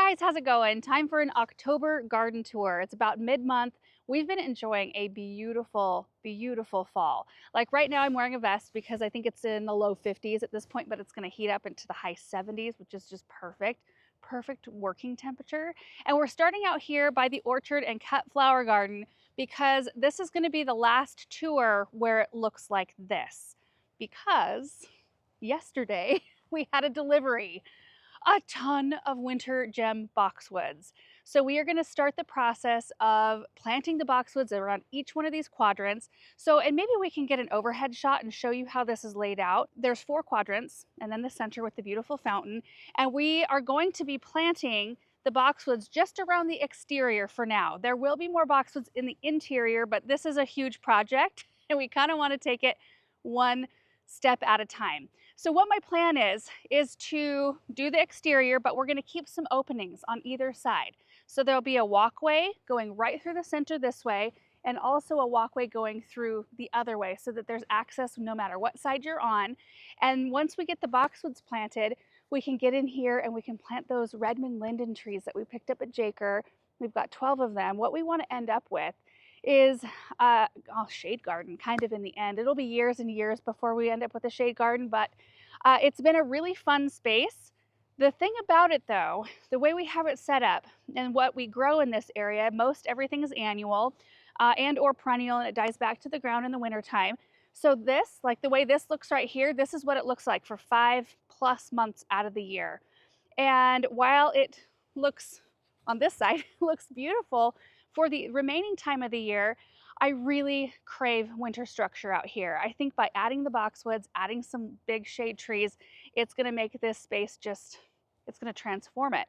guys, how's it going? Time for an October garden tour. It's about mid-month. We've been enjoying a beautiful, beautiful fall. Like right now I'm wearing a vest because I think it's in the low 50s at this point, but it's gonna heat up into the high 70s, which is just perfect. Perfect working temperature. And we're starting out here by the orchard and cut flower garden because this is gonna be the last tour where it looks like this. Because yesterday we had a delivery. A ton of winter gem boxwoods. So we are going to start the process of planting the boxwoods around each one of these quadrants. And maybe we can get an overhead shot and show you how this is laid out. There's 4 quadrants and then the center with the beautiful fountain. And we are going to be planting the boxwoods just around the exterior for now. There will be more boxwoods in the interior, but this is a huge project and we kind of want to take it one step at a time. So what my plan is to do the exterior, but we're going to keep some openings on either side. So there'll be a walkway going right through the center this way, and also a walkway going through the other way so that there's access no matter what side you're on. And once we get the boxwoods planted, we can get in here and we can plant those Redmond linden trees that we picked up at Jaker. We've got 12 of them. What we want to end up with is a shade garden kind of in the end. It'll be years and years before we end up with a shade garden, but it's been a really fun space. The thing about it though, the way we have it set up and what we grow in this area, most everything is annual and or perennial, and it dies back to the ground in the wintertime. So this, like the way this looks right here, this is what it looks like for 5+ months out of the year. And while it looks on this side, looks beautiful, for the remaining time of the year, I really crave winter structure out here. I think by adding the boxwoods, adding some big shade trees, it's gonna make this space it's gonna transform it.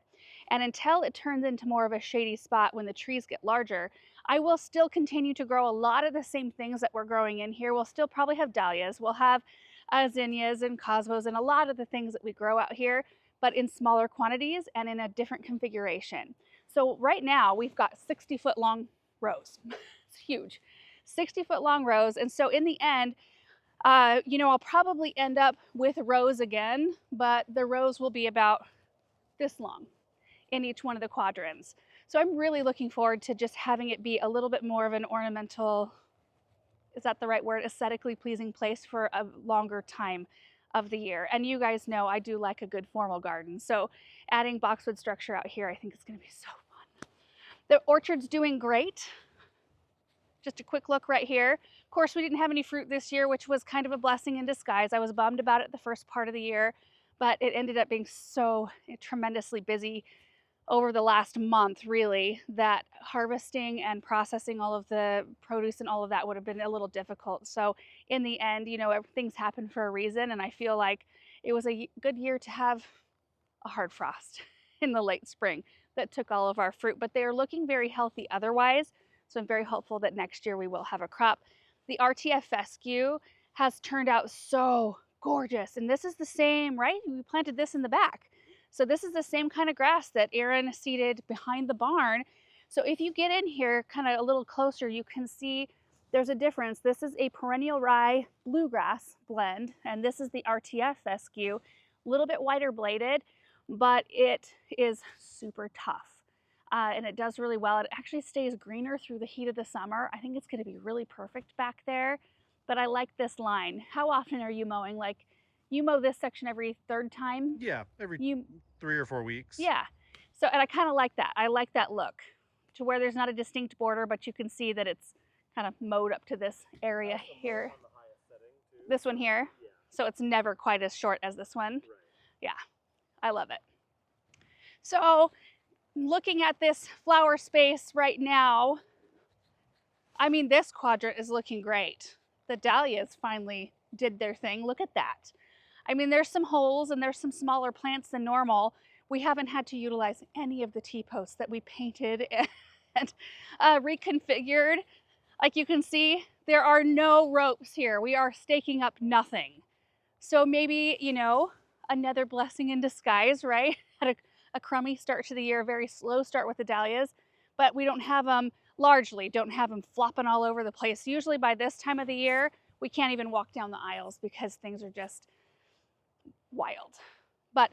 And until it turns into more of a shady spot when the trees get larger, I will still continue to grow a lot of the same things that we're growing in here. We'll still probably have dahlias, we'll have zinnias and cosmos and a lot of the things that we grow out here, but in smaller quantities and in a different configuration. So right now we've got 60-foot long rows. It's huge, 60-foot long rows. And so in the end, I'll probably end up with rows again, but the rows will be about this long in each one of the quadrants. So I'm really looking forward to just having it be a little bit more of an ornamental, is that the right word, aesthetically pleasing place for a longer time of the year. And you guys know I do like a good formal garden. So adding boxwood structure out here, I think is going to be so fun. The orchard's doing great. Just a quick look right here. Of course, we didn't have any fruit this year, which was kind of a blessing in disguise. I was bummed about it the first part of the year, but it ended up being so tremendously busy over the last month, really, that harvesting and processing all of the produce and all of that would have been a little difficult. So in the end, things happen for a reason, and I feel like it was a good year to have a hard frost in the late spring that took all of our fruit, but they're looking very healthy otherwise. So I'm very hopeful that next year we will have a crop. The RTF fescue has turned out so gorgeous, and this is the same, right? We planted this in the back. So this is the same kind of grass that Aaron seeded behind the barn. So if you get in here kind of a little closer, you can see there's a difference. This is a perennial rye bluegrass blend, and this is the RTF fescue, a little bit wider bladed, but it is super tough. And it does really well. It actually stays greener through the heat of the summer. I think it's going to be really perfect back there, but I like this line. How often are you mowing? Like, you mow this section every 3rd time? Yeah, every 3 or 4 weeks. Yeah. So, and I kind of like that. I like that look to where there's not a distinct border, but you can see that it's kind of mowed up to this area here. This one here. Yeah. So it's never quite as short as this one. Right. Yeah, I love it. So looking at this flower space right now, I mean, this quadrant is looking great. The dahlias finally did their thing. Look at that. I mean, there's some holes and there's some smaller plants than normal. We haven't had to utilize any of the T-posts that we painted and reconfigured. Like you can see, there are no ropes here. We are staking up nothing. So maybe, another blessing in disguise, right? Had a crummy start to the year, a very slow start with the dahlias, but we largely don't have them flopping all over the place. Usually by this time of the year, we can't even walk down the aisles because things are just wild. But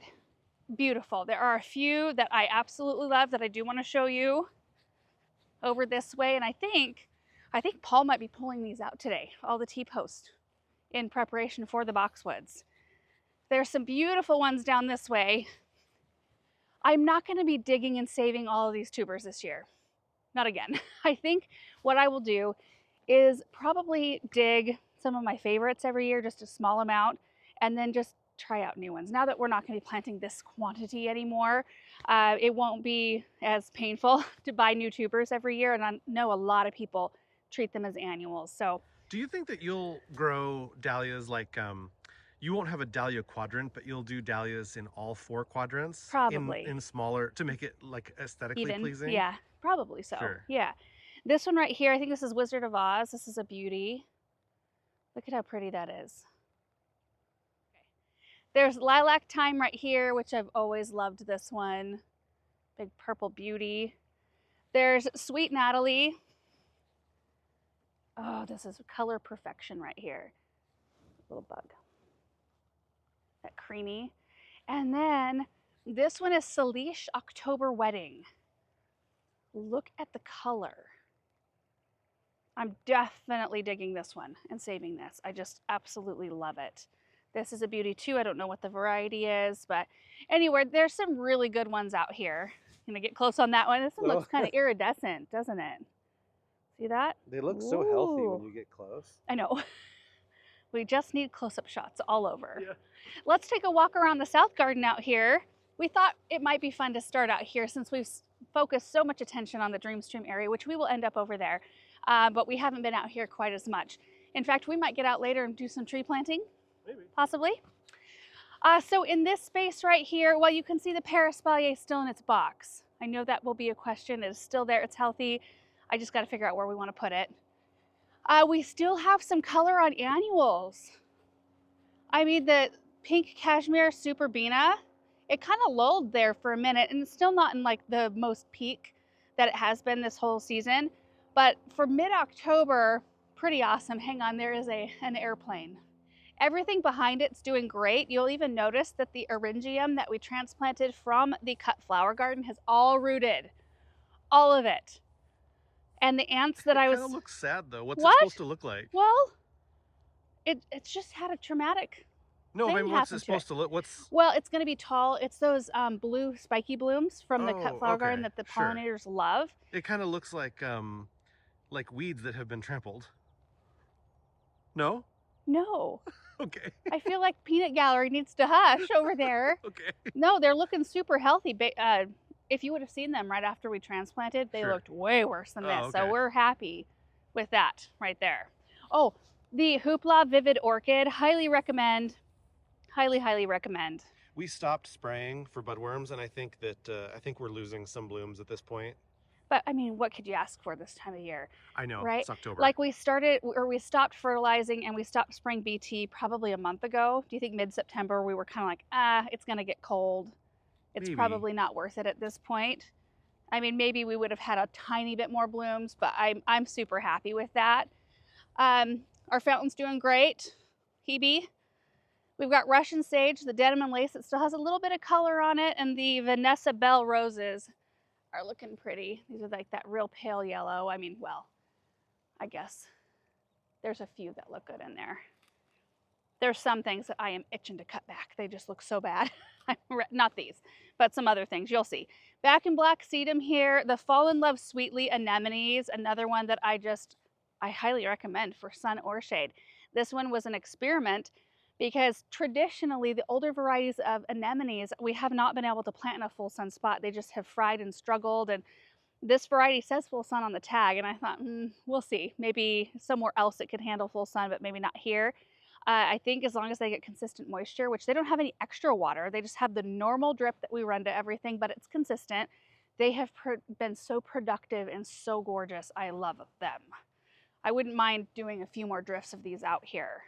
beautiful. There are a few that I absolutely love that I do want to show you over this way. And I think Paul might be pulling these out today, all the T-post in preparation for the boxwoods. There's some beautiful ones down this way. I'm not going to be digging and saving all of these tubers this year. Not again. I think what I will do is probably dig some of my favorites every year, just a small amount, and then just try out new ones. Now that we're not going to be planting this quantity anymore, it won't be as painful to buy new tubers every year. And I know a lot of people treat them as annuals. So Do you think that you'll grow dahlias like you won't have a dahlia quadrant, but you'll do dahlias in all 4 quadrants probably in smaller to make it like aesthetically even, pleasing? yeah, probably so. Sure. Yeah. This one right here, I think this is Wizard of Oz. This is a beauty. Look at how pretty that is. There's Lilac Time right here, which I've always loved this one. Big purple beauty. There's Sweet Natalie. Oh, this is color perfection right here. Little bug. That creamy. And then this one is Salish October Wedding. Look at the color. I'm definitely digging this one and saving this. I just absolutely love it. This is a beauty too. I don't know what the variety is, but anyway, there's some really good ones out here. I'm gonna get close on that one. This one looks kind of iridescent, doesn't it? See that? They look so healthy when you get close. I know. We just need close-up shots all over. Yeah. Let's take a walk around the South Garden out here. We thought it might be fun to start out here since we've focused so much attention on the Dreamstream area, which we will end up over there. But we haven't been out here quite as much. In fact, we might get out later and do some tree planting. Maybe. Possibly. So in this space right here, well, you can see the Paris Espalier still in its box. I know that will be a question. It is still there. It's healthy. I just got to figure out where we want to put it. We still have some color on annuals. I mean, the pink cashmere Superbina, it kind of lulled there for a minute, and it's still not in like the most peak that it has been this whole season. But for mid-October, pretty awesome. Hang on, there is an airplane. Everything behind it's doing great. You'll even notice that the eryngium that we transplanted from the cut flower garden has all rooted. All of it. And the ants that I was... It kind of looks sad though. What's What? it supposed to look like? Well, it's just had a traumatic No, I thing mean, what's happen it to supposed to look? What's Well, it's going to be tall. It's those blue spiky blooms from the cut Oh, flower garden okay, that the sure. pollinators love. It kind of looks like weeds that have been trampled. No? No, Okay. I feel like Peanut Gallery needs to hush over there. Okay. No, they're looking super healthy. If you would have seen them right after we transplanted, they Sure. looked way worse than this. Oh, So okay. we're happy with that right there. Oh, the Hoopla Vivid Orchid, highly recommend. Highly, highly recommend. We stopped spraying for budworms, and I think we're losing some blooms at this point. But I mean, what could you ask for this time of year? I know, Right? it's October. Like we stopped fertilizing and we stopped spraying BT probably a month ago. Do you think mid-September we were kind of like, it's going to get cold. It's Maybe. probably not worth it at this point. I mean, maybe we would have had a tiny bit more blooms, but I'm super happy with that. Our fountain's doing great. Hebe. We've got Russian sage, the denim and lace that still has a little bit of color on it, and the Vanessa Bell roses are looking pretty. These are like that real pale yellow. I mean, well, I guess there's a few that look good in there. There's some things that I am itching to cut back. They just look so bad. Not these, but some other things. You'll see. Back in black sedum here. The Fall in Love Sweetly anemones, another one that I highly recommend for sun or shade. This one was an experiment because traditionally the older varieties of anemones, we have not been able to plant in a full sun spot. They just have fried and struggled, and this variety says full sun on the tag, and I thought, we'll see. Maybe somewhere else it could handle full sun, but maybe not here. I think as long as they get consistent moisture, which they don't have any extra water, they just have the normal drip that we run to everything, but it's consistent. They have been so productive and so gorgeous. I love them. I wouldn't mind doing a few more drifts of these out here.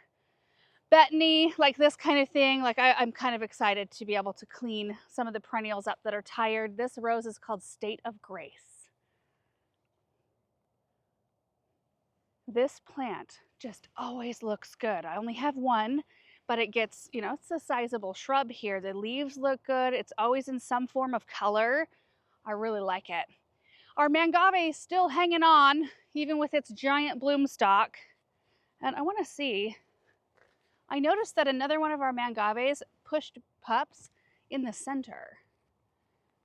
Betony, like this kind of thing, like I'm kind of excited to be able to clean some of the perennials up that are tired. This rose is called State of Grace. This plant just always looks good. I only have one, but it gets, you know, it's a sizable shrub here. The leaves look good. It's always in some form of color. I really like it. Our mangave is still hanging on, even with its giant bloom stalk. And I want to see, I noticed that another one of our mangaves pushed pups in the center.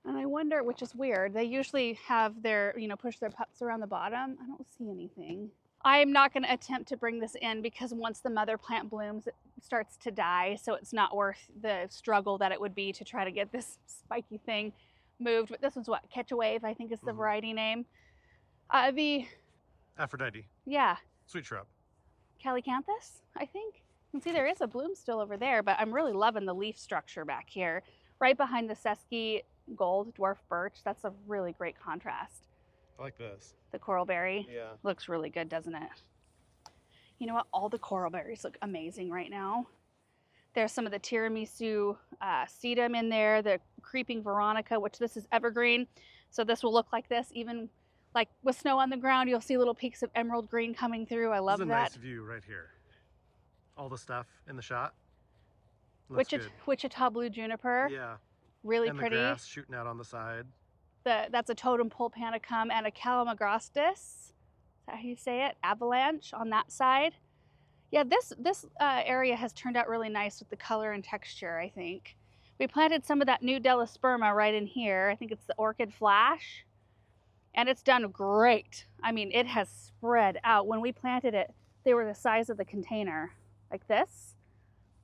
And I wonder, which is weird, they usually have their, you know, push their pups around the bottom. I don't see anything. I'm not going to attempt to bring this in because once the mother plant blooms, it starts to die. So it's not worth the struggle that it would be to try to get this spiky thing moved. But this one's what? Catch a Wave, I think is the variety name. The Aphrodite. Yeah. Sweet shrub. Calicanthus, I think. You can see there is a bloom still over there, but I'm really loving the leaf structure back here. Right behind the Sesky Gold Dwarf Birch. That's a really great contrast. I like this. The coral berry. Yeah. Looks really good, doesn't it? You know what? All the coral berries look amazing right now. There's some of the tiramisu sedum in there, the creeping veronica, which this is evergreen. So this will look like this, even like with snow on the ground, you'll see little peaks of emerald green coming through. I love that. This is a nice view right here. All the stuff in the shot. Looks good. Wichita blue juniper. Yeah. Really and pretty. The grass shooting out on the side. That's a totem pole panicum and a calamagrostis. Is that how you say it? Avalanche on that side. Yeah, this area has turned out really nice with the color and texture, I think. We planted some of that new Delosperma right in here. I think it's the Orchid Flash. And it's done great. I mean, it has spread out. When we planted it, they were the size of the container, like this.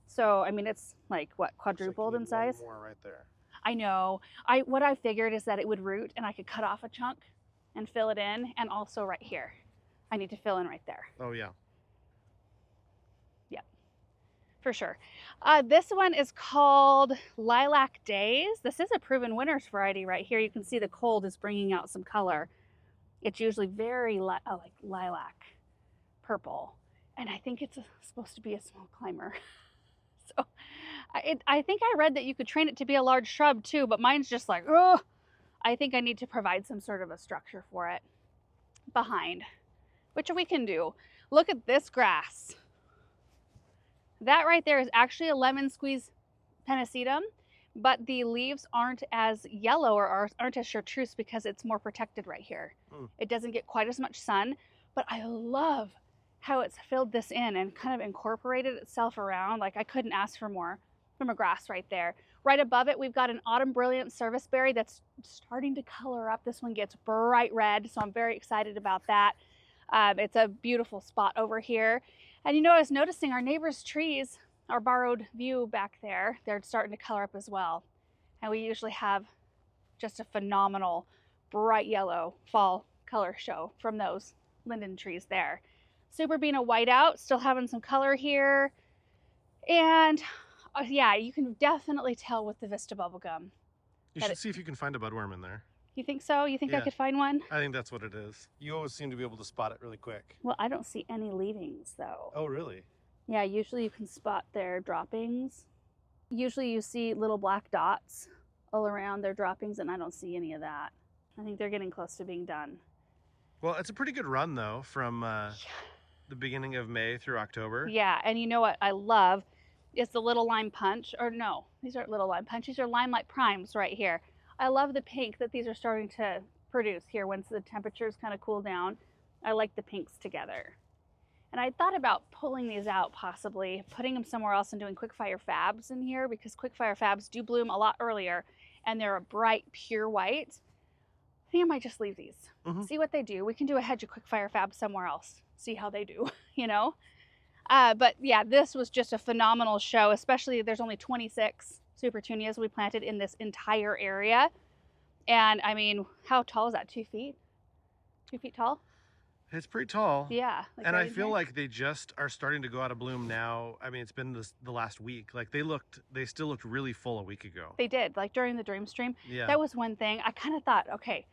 So, I mean, it's like, what, quadrupled in size? One more right there. I know. What I figured is that it would root and I could cut off a chunk and fill it in. And also right here. I need to fill in right there. Oh, yeah. Yep, for sure. This one is called Lilac Days. This is a proven winner's variety right here. You can see the cold is bringing out some color. It's usually very like lilac purple. And I think it's supposed to be a small climber. So I think I read that you could train it to be a large shrub too, but mine's just like, oh, I think I need to provide some sort of a structure for it behind, which we can do. Look at this grass. That right there is actually a lemon squeeze pennisetum, but the leaves aren't as yellow or aren't as chartreuse because it's more protected right here. It doesn't get quite as much sun, but I love how it's filled this in and kind of incorporated itself around. Like I couldn't ask for more from a grass right there. Right above it, we've got an Autumn Brilliant serviceberry that's starting to color up. This one gets bright red, so I'm very excited about that. It's a beautiful spot over here. And you know, I was noticing our neighbors' trees, our borrowed view back there, they're starting to color up as well. And we usually have just a phenomenal bright yellow fall color show from those linden trees there. Super being a whiteout, still having some color here. And yeah, you can definitely tell with the Vista bubblegum. You should see if you can find a budworm in there. You think so? You think I could find one? I think that's what it is. You always seem to be able to spot it really quick. Well, I don't see any leavings though. Oh, really? Yeah, usually you can spot their droppings. Usually you see little black dots all around their droppings, and I don't see any of that. I think they're getting close to being done. Well, it's a pretty good run though, from the beginning of May through October. Yeah, and you know what I love is the little lime punch, or no, these aren't little lime punch, these are limelight primes right here. I love the pink that these are starting to produce here once the temperatures kind of cool down. I like the pinks together. And I thought about pulling these out, possibly putting them somewhere else and doing quickfire fabs in here, because quickfire fabs do bloom a lot earlier and they're a bright pure white. I think I might just leave these, see what they do. We can do a hedge of quickfire fab somewhere else, see how they do, you know? But yeah, this was just a phenomenal show, especially there's only 26 supertunias we planted in this entire area. And I mean, how tall is that? 2 feet? 2 feet tall? It's pretty tall. Yeah. Like and right I feel like they just are starting to go out of bloom now. I mean, it's been the last week. Like they still looked really full a week ago. They did, like during the dream stream. Yeah. That was one thing. I kind of thought, okay,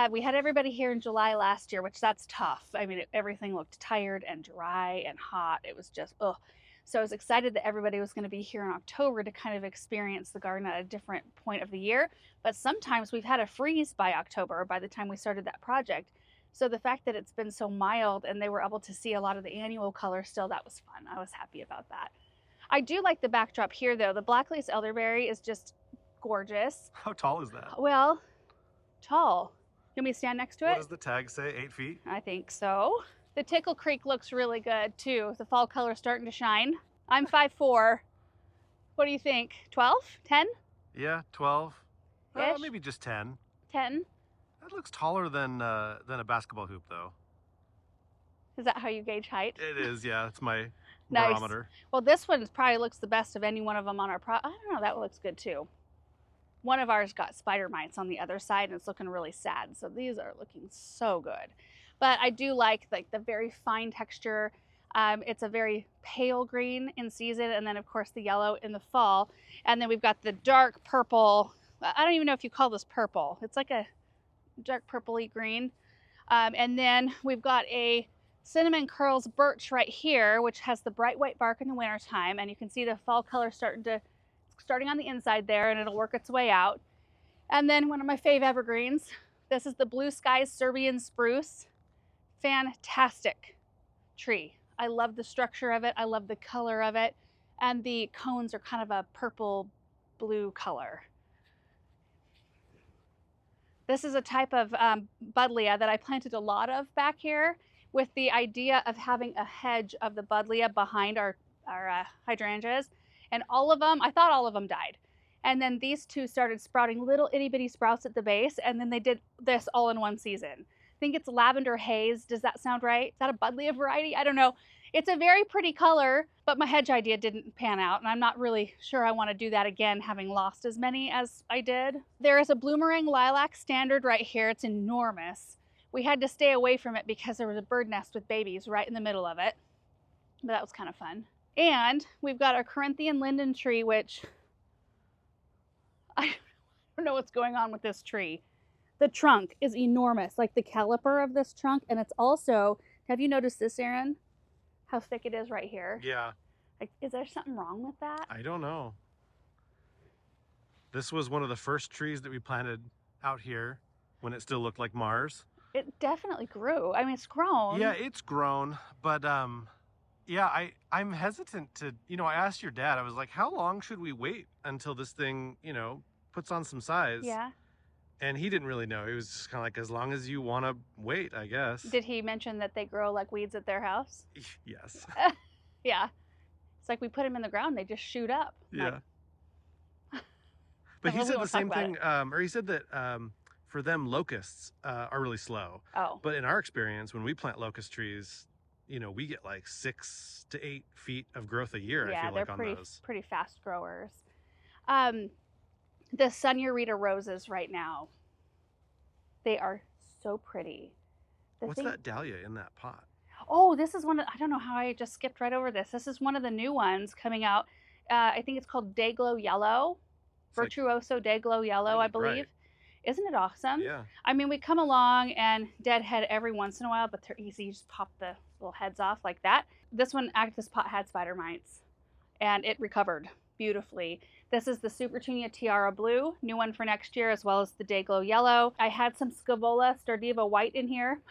we had everybody here in July last year, which that's tough. I mean, everything looked tired and dry and hot. It was just, ugh. So I was excited that everybody was going to be here in October to kind of experience the garden at a different point of the year. But sometimes we've had a freeze by October, by the time we started that project. So the fact that it's been so mild and they were able to see a lot of the annual color still, that was fun. I was happy about that. I do like the backdrop here though. The black lace elderberry is just gorgeous. How tall is that? Well, tall. You want me to stand next to What it? does the tag say? 8 feet? I think so. The Tickle Creek looks really good too. The fall color's starting to shine. I'm 5'4". What do you think? 12? 10? Yeah, 12. Ish? Maybe just 10. 10? That looks taller than a basketball hoop, though. Is that how you gauge height? It is, yeah. It's my Nice. barometer. Well, this one probably looks the best of any one of them on our I don't know, that looks good too. One of ours got spider mites on the other side and it's looking really sad. So these are looking so good. But I do like the very fine texture. It's a very pale green in season, and then of course the yellow in the fall. And then we've got the dark purple. I don't even know if you call this purple. It's like a dark purpley green. And then we've got a cinnamon curls birch right here, which has the bright white bark in the wintertime. And you can see the fall color starting on the inside there, and it'll work its way out. And then one of my fave evergreens. This is the Blue Skies Serbian spruce. Fantastic tree. I love the structure of it. I love the color of it. And the cones are kind of a purple blue color. This is a type of buddleia that I planted a lot of back here with the idea of having a hedge of the buddleia behind our hydrangeas. And all of them, I thought all of them died. And then these two started sprouting little itty bitty sprouts at the base. And then they did this all in one season. I think it's lavender haze. Does that sound right? Is that a buddleia variety? I don't know. It's a very pretty color, but my hedge idea didn't pan out, and I'm not really sure I want to do that again, having lost as many as I did. There is a bloomerang lilac standard right here. It's enormous. We had to stay away from it because there was a bird nest with babies right in the middle of it, but that was kind of fun. And we've got our Corinthian linden tree, which I don't know what's going on with this tree. The trunk is enormous, like the caliper of this trunk. And it's also, have you noticed this, Aaron? How thick it is right here? Yeah. Like, is there something wrong with that? I don't know. This was one of the first trees that we planted out here when it still looked like Mars. It definitely grew. I mean, it's grown. Yeah, it's grown, but yeah, I'm hesitant to, I asked your dad, I was like, how long should we wait until this thing, puts on some size? Yeah. And he didn't really know. He was just kind of like, as long as you want to wait, I guess. Did he mention that they grow like weeds at their house? Yes. Yeah. It's like we put them in the ground, they just shoot up. Yeah. Like, but he well, we said the won't same talk about thing, or he said that for them, locusts are really slow. oh. But in our experience, when we plant locust trees, we get like 6 to 8 feet of growth a year, I Yeah, feel they're like, on those. pretty fast growers. The Sunurita roses right now, they are so pretty. What's that dahlia in that pot? Oh, this is one of, I don't know how I just skipped right over this. This is one of the new ones coming out. I think it's called Dayglow Yellow. It's like Virtuoso Dayglow Yellow, I really bright. believe. Isn't it awesome? Yeah. I mean, we come along and deadhead every once in a while, but they're easy. You just pop the little heads off like that. This pot had spider mites, and it recovered beautifully. This is the Supertunia Tiara Blue, new one for next year, as well as the Dayglow Yellow. I had some Scaevola Stardiva White in here,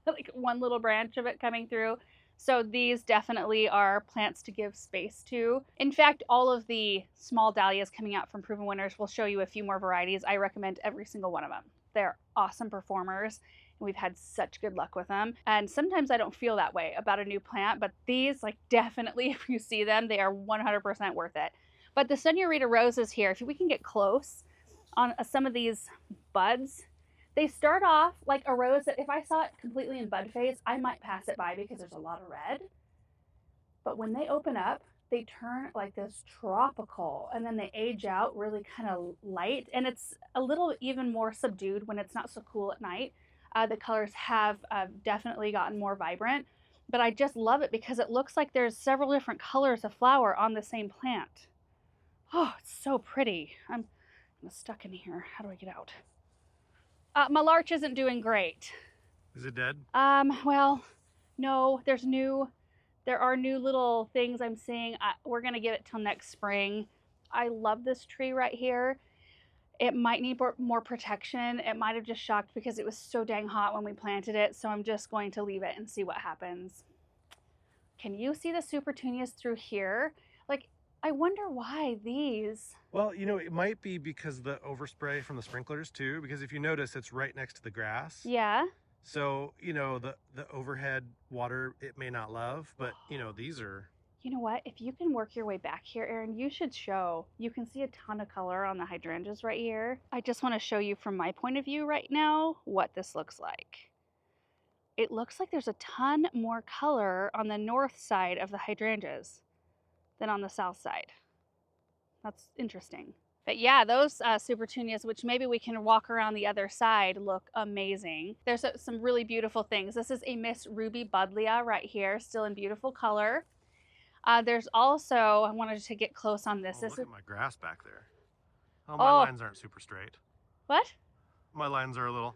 like one little branch of it coming through. So these definitely are plants to give space to. In fact, all of the small dahlias coming out from Proven Winners will show you a few more varieties. I recommend every single one of them. They're awesome performers, and we've had such good luck with them. And sometimes I don't feel that way about a new plant, but these, like, definitely, if you see them, they are 100% worth it. But the Sunurita roses here, if we can get close on some of these buds, they start off like a rose that if I saw it completely in bud phase, I might pass it by because there's a lot of red. But when they open up, they turn like this tropical, and then they age out really kind of light, and it's a little even more subdued when it's not so cool at night. The colors have definitely gotten more vibrant, but I just love it because it looks like there's several different colors of flower on the same plant. Oh, it's so pretty. I'm stuck in here. How do I get out? My larch isn't doing great. Is it dead? Well, no, there are new little things I'm seeing. We're gonna give it till next spring. I love this tree right here. It might need more protection. It might have just shocked because it was so dang hot when we planted it. So I'm just going to leave it and see what happens. Can you see the Supertunias through here? Like, I wonder why these. Well, it might be because the overspray from the sprinklers too, because if you notice, it's right next to the grass. Yeah. So, the overhead water it may not love, but these are. You know what? If you can work your way back here, Erin, you should show. You can see a ton of color on the hydrangeas right here. I just want to show you from my point of view right now what this looks like. It looks like there's a ton more color on the north side of the hydrangeas than on the south side. That's interesting. But yeah, those supertunias, which maybe we can walk around the other side, look amazing. There's some really beautiful things. This is a Miss Ruby Buddleia right here, still in beautiful color. There's also, I wanted to get close on this. Oh, This look is, at my grass back there. Oh, my oh, lines aren't super straight. what? My lines are a little.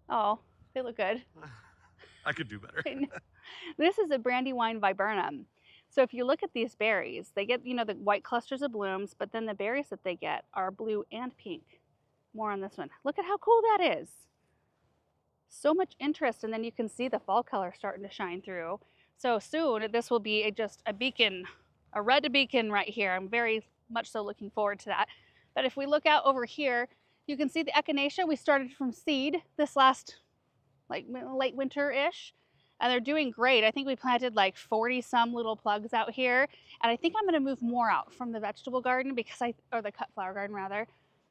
Oh, they look good. I could do better. This is a Brandywine viburnum. So if you look at these berries, they get, the white clusters of blooms, but then the berries that they get are blue and pink. More on this one. Look at how cool that is. So much interest, and then you can see the fall color starting to shine through. So soon, this will be just a beacon, a red beacon right here. I'm very much so looking forward to that. But if we look out over here, you can see the echinacea. We started from seed this last, like late winter-ish, and they're doing great. I think we planted like 40 some little plugs out here, and I think I'm going to move more out from the vegetable garden or the cut flower garden rather,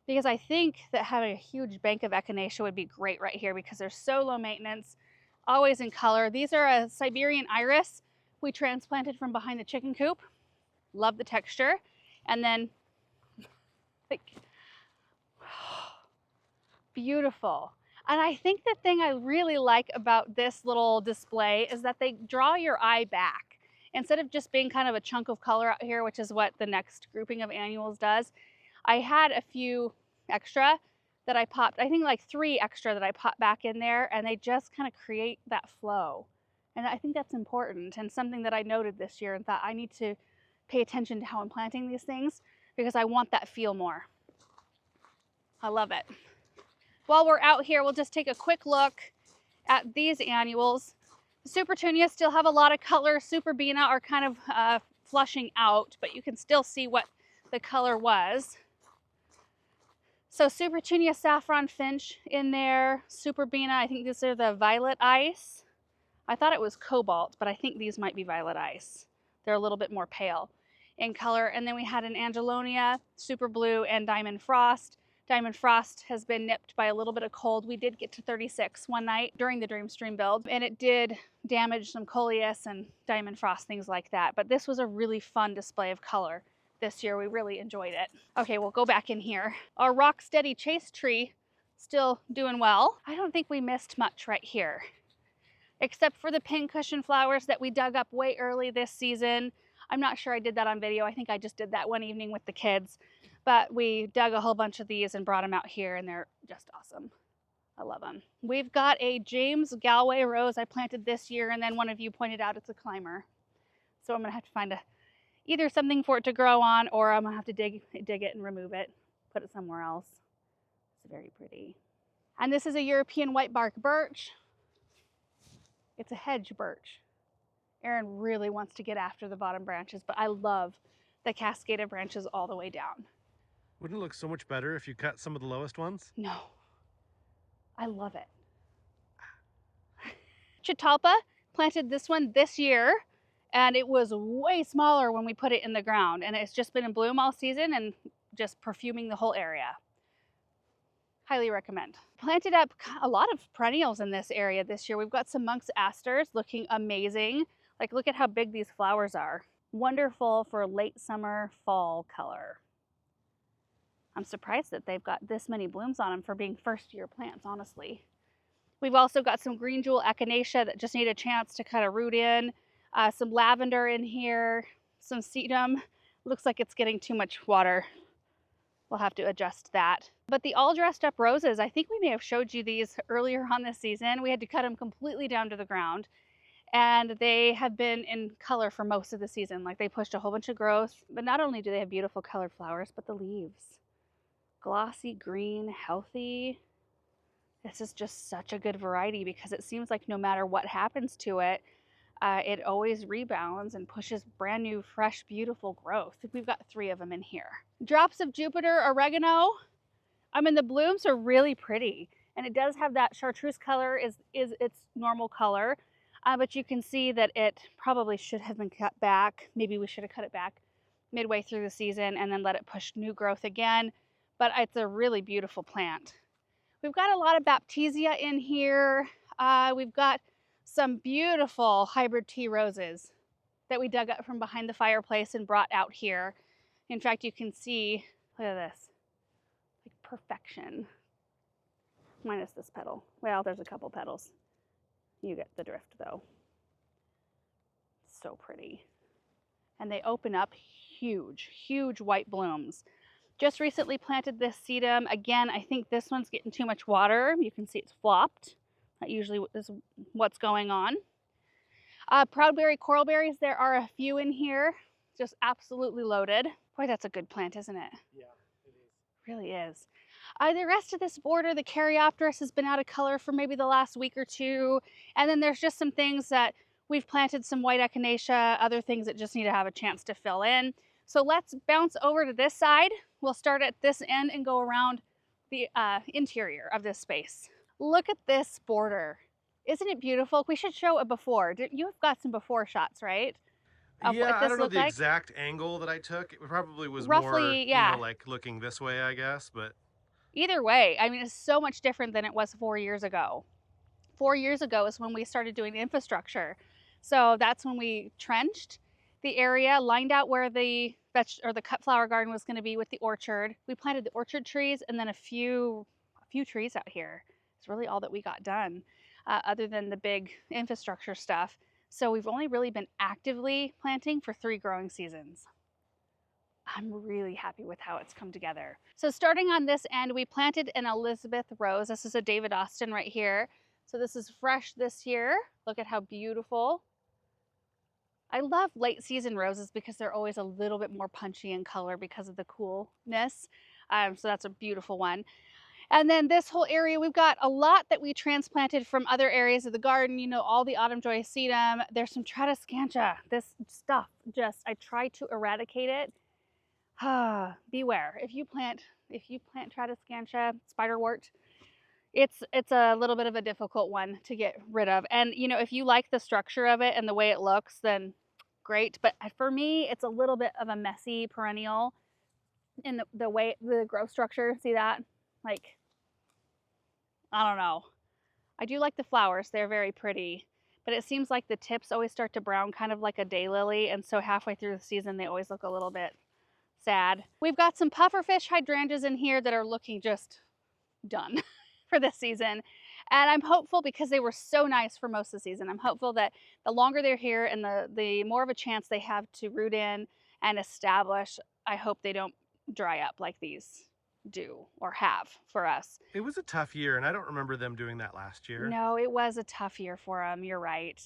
because I think that having a huge bank of echinacea would be great right here because they're so low maintenance, always in color. These are a Siberian iris we transplanted from behind the chicken coop. Love the texture. And then, like, beautiful. And I think the thing I really like about this little display is that they draw your eye back. Instead of just being kind of a chunk of color out here, which is what the next grouping of annuals does, I had a few extra that I popped, I think like 3 extra that I popped back in there, and they just kind of create that flow. And I think that's important and something that I noted this year and thought I need to pay attention to how I'm planting these things because I want that feel more. I love it. While we're out here, we'll just take a quick look at these annuals. The Supertunia still have a lot of color. Superbena are kind of flushing out, but you can still see what the color was. So Supertunia Saffron Finch in there. Superbena, I think these are the Violet Ice. I thought it was Cobalt, but I think these might be Violet Ice. They're a little bit more pale in color. And then we had an Angelonia, Super Blue, and Diamond Frost. Diamond Frost has been nipped by a little bit of cold. We did get to 36 one night during the Dreamstream build, and it did damage some coleus and Diamond Frost, things like that. But this was a really fun display of color this year. We really enjoyed it. Okay, we'll go back in here. Our Rock Steady Chase Tree still doing well. I don't think we missed much right here, except for the pincushion flowers that we dug up way early this season. I'm not sure I did that on video. I think I just did that one evening with the kids. But we dug a whole bunch of these and brought them out here, and they're just awesome. I love them. We've got a James Galway rose I planted this year, and then one of you pointed out it's a climber. So I'm gonna have to find either something for it to grow on, or I'm gonna have to dig it and remove it, put it somewhere else. It's very pretty. And this is a European white bark birch. It's a hedge birch. Erin really wants to get after the bottom branches, but I love the cascade of branches all the way down. Wouldn't it look so much better if you cut some of the lowest ones? No, I love it. Chitalpa planted this one this year, and it was way smaller when we put it in the ground, and it's just been in bloom all season and just perfuming the whole area. Highly recommend. Planted up a lot of perennials in this area this year. We've got some Monk's Asters looking amazing. Like, look at how big these flowers are. Wonderful for late summer, fall color. I'm surprised that they've got this many blooms on them for being first year plants, honestly. We've also got some green jewel echinacea that just need a chance to kind of root in. Some lavender in here, some sedum. Looks like it's getting too much water. We'll have to adjust that. But the all dressed up roses, I think we may have showed you these earlier on this season. We had to cut them completely down to the ground, and they have been in color for most of the season. Like, they pushed a whole bunch of growth, but not only do they have beautiful colored flowers, but the leaves. Glossy green, healthy. This is just such a good variety because it seems like no matter what happens to it, it always rebounds and pushes brand new, fresh, beautiful growth. We've got 3 of them in here. Drops of Jupiter oregano. I mean, the blooms are really pretty, and it does have that chartreuse color is its normal color, but you can see that it probably should have been cut back. Maybe we should have cut it back midway through the season and then let it push new growth again, but it's a really beautiful plant. We've got a lot of Baptisia in here. We've got some beautiful hybrid tea roses that we dug up from behind the fireplace and brought out here. In fact, you can see, look at this, like perfection. Minus this petal. Well, there's a couple petals. You get the drift though. So pretty. And they open up huge, huge white blooms. Just recently planted this sedum. Again, I think this one's getting too much water. You can see it's flopped. That usually is what's going on. Proudberry coralberries, there are a few in here. Just absolutely loaded. Boy, that's a good plant, isn't it? Yeah, it is. Really is. The rest of this border, the Caryopteris has been out of color for maybe the last week or two. And then there's just some things that we've planted, some white echinacea, other things that just need to have a chance to fill in. So let's bounce over to this side. We'll start at this end and go around the interior of this space. Look at this border. Isn't it beautiful? We should show a before. You've got some before shots, right? Of Yeah, what I this don't know looked the like? exact angle that I took. It probably was Roughly, more, yeah. like looking this way, I guess, but Either way, I mean, it's so much different than it was 4 years ago. 4 years ago is when we started doing infrastructure. So that's when we trenched the area, lined out where the cut flower garden was going to be with the orchard. We planted the orchard trees and then a few trees out here. It's really all that we got done, other than the big infrastructure stuff. So we've only really been actively planting for 3 growing seasons. I'm really happy with how it's come together. So starting on this end, we planted an Elizabeth rose. This is a David Austin right here. So this is fresh this year. Look at how beautiful. I love late season roses because they're always a little bit more punchy in color because of the coolness. So that's a beautiful one. And then this whole area, we've got a lot that we transplanted from other areas of the garden. You know, all the autumn joy sedum. There's some tradescantia. This stuff, I try to eradicate it. Beware. If you plant tradescantia, spiderwort, it's a little bit of a difficult one to get rid of. And you know, if you like the structure of it and the way it looks, then great. But for me, it's a little bit of a messy perennial in the way the growth structure. See that? Like, I don't know. I do like the flowers. They're very pretty. But it seems like the tips always start to brown kind of like a daylily. And so halfway through the season, they always look a little bit sad. We've got some pufferfish hydrangeas in here that are looking just done for this season. And I'm hopeful because they were so nice for most of the season. I'm hopeful that the longer they're here and the more of a chance they have to root in and establish, I hope they don't dry up like these do or have for us. it was a tough year, and I don't remember them doing that last year. No, it was a tough year for them. You're right.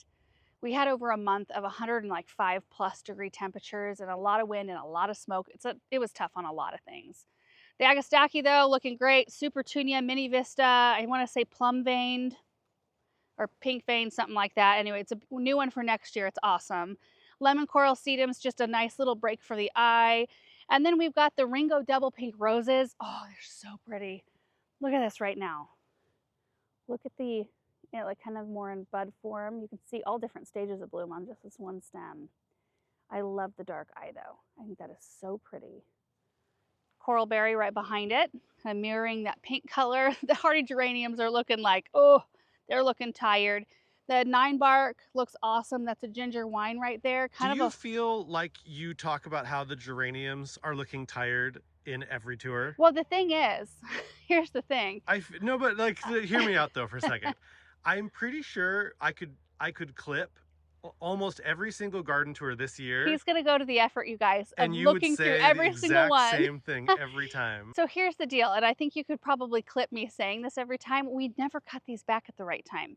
We had over a month of 105+ degree temperatures and a lot of wind and a lot of smoke. It was tough on a lot of things. The Agastaki though, looking great. Super Tunia, Mini Vista, I want to say plum veined or pink veined, something like that. Anyway, it's a new one for next year. It's awesome. Lemon Coral Sedum's just a nice little break for the eye. And then we've got the Ringo Double Pink Roses. Oh, they're so pretty. Look at this right now. Look at the, like kind of more in bud form. You can see all different stages of bloom on just this one stem. I love the dark eye though. I think that is so pretty. Coral berry right behind it, kind of mirroring that pink color. The hardy geraniums are looking like, oh, they're looking tired. The 9 bark looks awesome. That's a ginger wine right there. Do you feel like you talk about how the geraniums are looking tired in every tour? Well, the thing is, here's the thing. No, but like, hear me out though for a second. I'm pretty sure I could clip almost every single garden tour this year. He's gonna go to the effort, you guys, of and you looking would say through every the single one. same thing every time. So here's the deal, and I think you could probably clip me saying this every time. We never cut these back at the right time.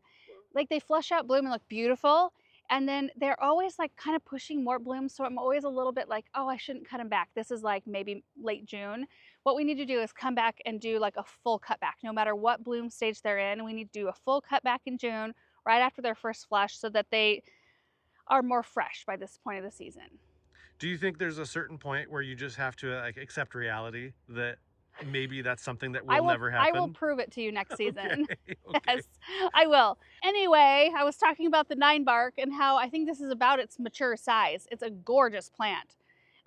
Like they flush out, bloom, and look beautiful, and then they're always like kind of pushing more blooms. So I'm always a little bit like, oh, I shouldn't cut them back. This is like maybe late June. What we need to do is come back and do like a full cut back, no matter what bloom stage they're in. We need to do a full cut back in June, right after their first flush, so that are more fresh by this point of the season. Do you think there's a certain point where you just have to like accept reality that maybe that's something that will never I will happen? prove it to you next Okay, season. okay. Yes, I will. Anyway, I was talking about the 9-bark and how I think this is about its mature size. It's a gorgeous plant.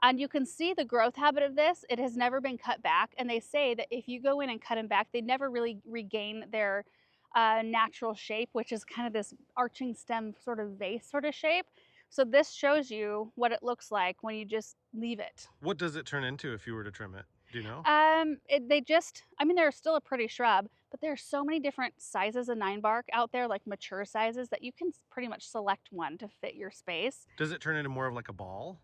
And you can see the growth habit of this. It has never been cut back. And they say that if you go in and cut them back, they never really regain their natural shape, which is kind of this arching stem sort of vase sort of shape. So this shows you what it looks like when you just leave it. What does it turn into if you were to trim it? Do you know? I mean, they're still a pretty shrub, but there are so many different sizes of 9-bark out there, like mature sizes, that you can pretty much select one to fit your space. Does it turn into more of like a ball?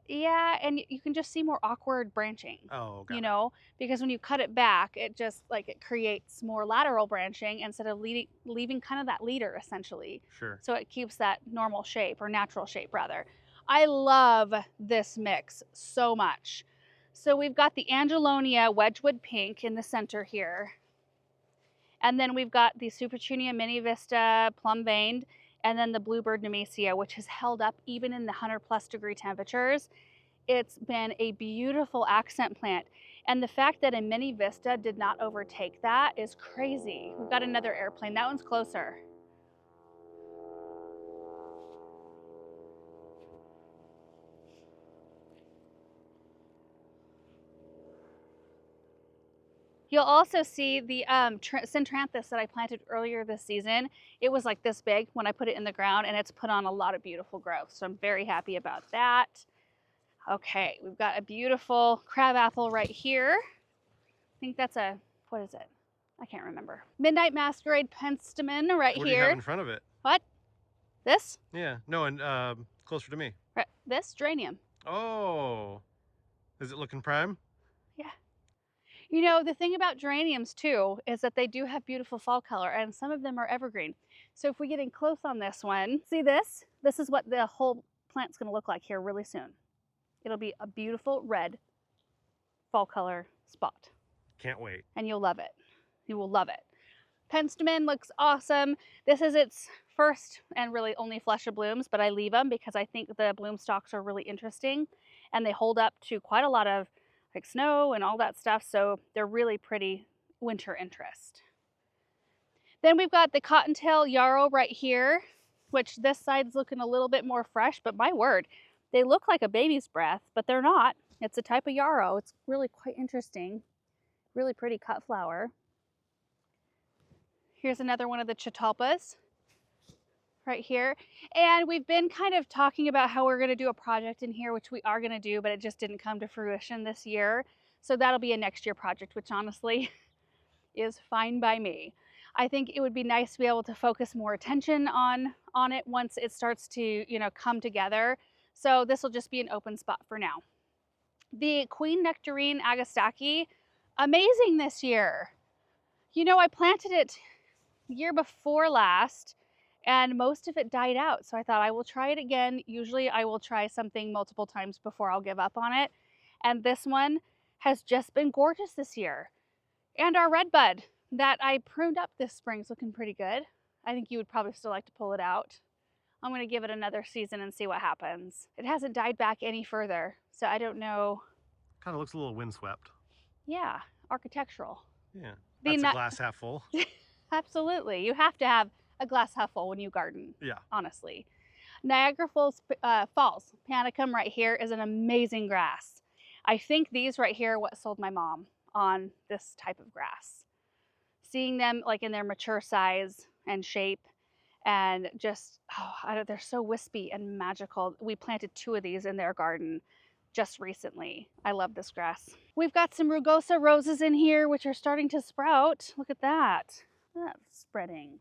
Yeah, and you can just see more awkward branching. Oh, got You it. know, because when you cut it back, it just like it creates more lateral branching instead of leaving kind of that leader essentially. Sure. So it keeps that normal shape or natural shape rather. I love this mix so much. So we've got the Angelonia Wedgwood Pink in the center here. And then we've got the Supertunia Mini Vista Plum Veined, and then the Bluebird Nemesia, which has held up even in the 100+ degree temperatures. It's been a beautiful accent plant. And the fact that a Mini Vista did not overtake that is crazy. We've got another airplane. That one's closer. You'll also see the Centranthus that I planted earlier this season. It was like this big when I put it in the ground, and it's put on a lot of beautiful growth. So I'm very happy about that. Okay, we've got a beautiful crabapple right here. I think that's a, what is it? I can't remember. Midnight Masquerade Penstemon right What do you have here. in front of it? What? This? Yeah, no, and closer to me. Right. This geranium. Oh, is it looking prime? Yeah. You know, the thing about geraniums too is that they do have beautiful fall color, and some of them are evergreen. So if we get in close on this one, see this? This is what the whole plant's gonna look like here really soon. It'll be a beautiful red fall color spot. Can't wait. And you'll love it. You will love it. Penstemon looks awesome. This is its first and really only flush of blooms, but I leave them because I think the bloom stalks are really interesting and they hold up to quite a lot of like snow and all that stuff. So they're really pretty winter interest. Then we've got the cottontail yarrow right here, which this side's looking a little bit more fresh, but my word, they look like a baby's breath, but they're not. It's a type of yarrow. It's really quite interesting. Really pretty cut flower. Here's another one of the chatalpas right here. And we've been kind of talking about how we're going to do a project in here, which we are going to do, but it just didn't come to fruition this year. So that'll be a next year project, which honestly is fine by me. I think it would be nice to be able to focus more attention on it once it starts to, you know, come together. So this will just be an open spot for now. The Queen Nectarine Agastaki, amazing this year. You know, I planted it year before last and most of it died out. So I thought I will try it again. Usually I will try something multiple times before I'll give up on it. And this one has just been gorgeous this year. And our red bud that I pruned up this spring is looking pretty good. I think you would probably still like to pull it out. I'm gonna give it another season and see what happens. It hasn't died back any further, so I don't know. Kind of looks a little windswept. Yeah, architectural. Yeah, that's a glass half full. Absolutely, you have to have a glass half full when you garden. Yeah. Honestly. Niagara Falls Panicum right here is an amazing grass. I think these right here are what sold my mom on this type of grass. Seeing them like in their mature size and shape and just, they're so wispy and magical. We planted 2 of these in their garden just recently. I love this grass. We've got some rugosa roses in here, which are starting to sprout. Look at that. That's spreading.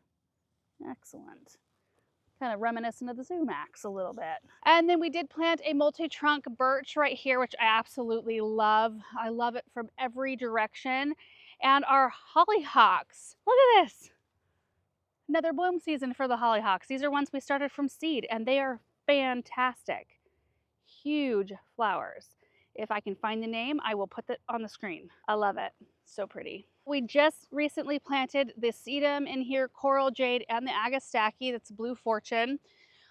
Excellent. Kind of reminiscent of the Sumacs a little bit. And then we did plant a multi-trunk birch right here, which I absolutely love. I love it from every direction. And our hollyhocks, look at this. Another bloom season for the hollyhocks. These are ones we started from seed and they are fantastic. Huge flowers. If I can find the name, I will put that on the screen. I love it. So pretty. We just recently planted the sedum in here, coral jade, and the agastaki, that's Blue Fortune.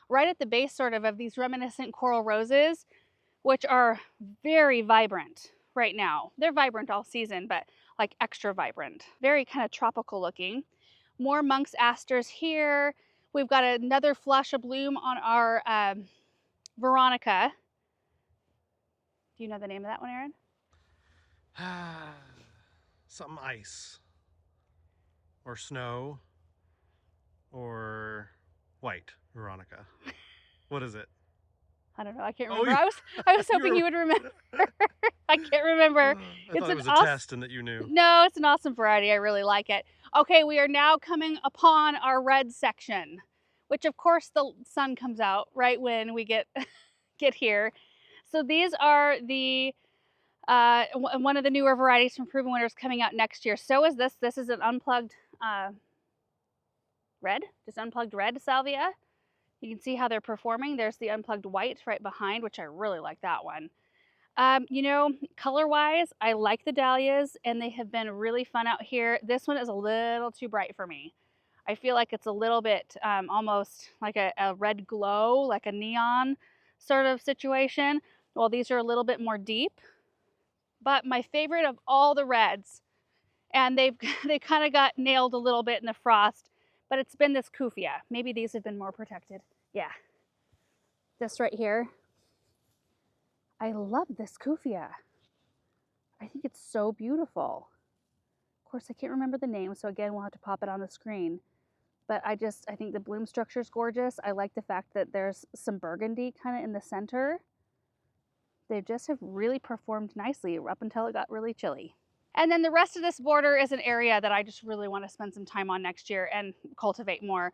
right at the base sort of these reminiscent coral roses, which are very vibrant right now. They're vibrant all season, but like extra vibrant, very kind of tropical looking. More monk's asters here. We've got another flush of bloom on our Veronica. Do you know the name of that one, Aaron? Something ice or snow or white, Veronica. What is it? I don't know. I can't Oh, remember. I was hoping were- you would remember. I can't remember. I thought it was a test and that you knew. No, it's an awesome variety. I really like it. Okay, we are now coming upon our red section, which of course the sun comes out right when we get here. So these are the one of the newer varieties from Proven Winners coming out next year. So is this. This is an unplugged red, just unplugged red salvia. You can see how they're performing. There's the unplugged white right behind, which I really like that one. You know, color-wise, I like the dahlias, and they have been really fun out here. This one is a little too bright for me. I feel like it's a little bit almost like a red glow, like a neon sort of situation. Well, these are a little bit more deep. But my favorite of all the reds, and they kind of got nailed a little bit in the frost, but it's been this Kufia. Maybe these have been more protected. Yeah. This right here. I love this Kufia. I think it's so beautiful. Of course, I can't remember the name, so again, we'll have to pop it on the screen. But I think the bloom structure is gorgeous. I like the fact that there's some burgundy kind of in the center. They just have really performed nicely up until it got really chilly. And then the rest of this border is an area that I just really want to spend some time on next year and cultivate more.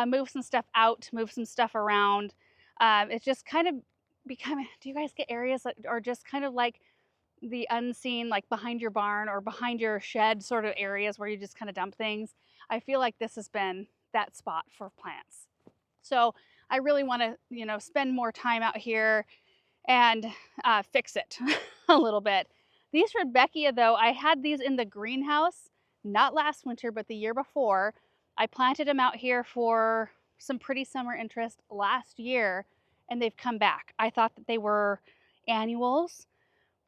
Move some stuff out, move some stuff around. It's just kind of becoming, do you guys get areas that are just kind of like the unseen, like behind your barn or behind your shed sort of areas where you just kind of dump things? I feel like this has been that spot for plants. So I really want to, you know, spend more time out here and fix it a little bit. These Rudbeckia, though, I had these in the greenhouse, not last winter, but the year before. I planted them out here for some pretty summer interest last year, and they've come back. I thought that they were annuals,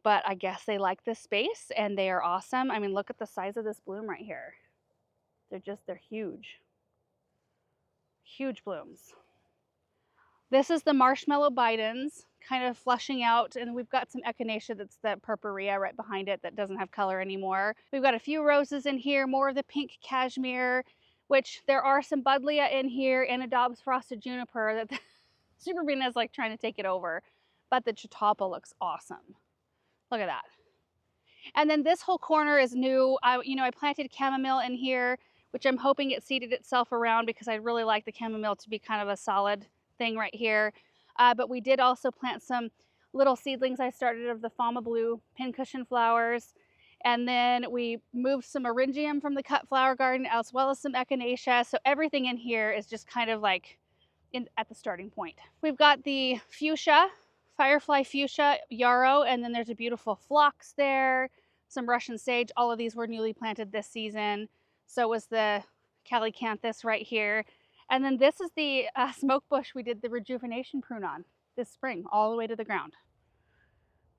but I guess they like this space, and they are awesome. I mean, look at the size of this bloom right here. They're huge. Huge blooms. This is the marshmallow bidens, kind of flushing out, and we've got some echinacea that's the purpurea right behind it that doesn't have color anymore. We've got a few roses in here, more of the pink cashmere, which there are some buddleia in here, and a Dobbs frosted juniper that the Super Bean is like trying to take it over, but the chautauqua looks awesome. Look at that. And then this whole corner is new. I planted chamomile in here, which I'm hoping it seeded itself around because I'd really like the chamomile to be kind of a solid thing right here. But we did also plant some little seedlings I started of the Fama Blue pincushion flowers. And then we moved some eryngium from the cut flower garden as well as some echinacea. So everything in here is just kind of like at the starting point. We've got the fuchsia, firefly fuchsia, yarrow, and then there's a beautiful phlox there, some Russian sage. All of these were newly planted this season. So was the calycanthus right here. And then this is the smoke bush we did the rejuvenation prune on this spring, all the way to the ground.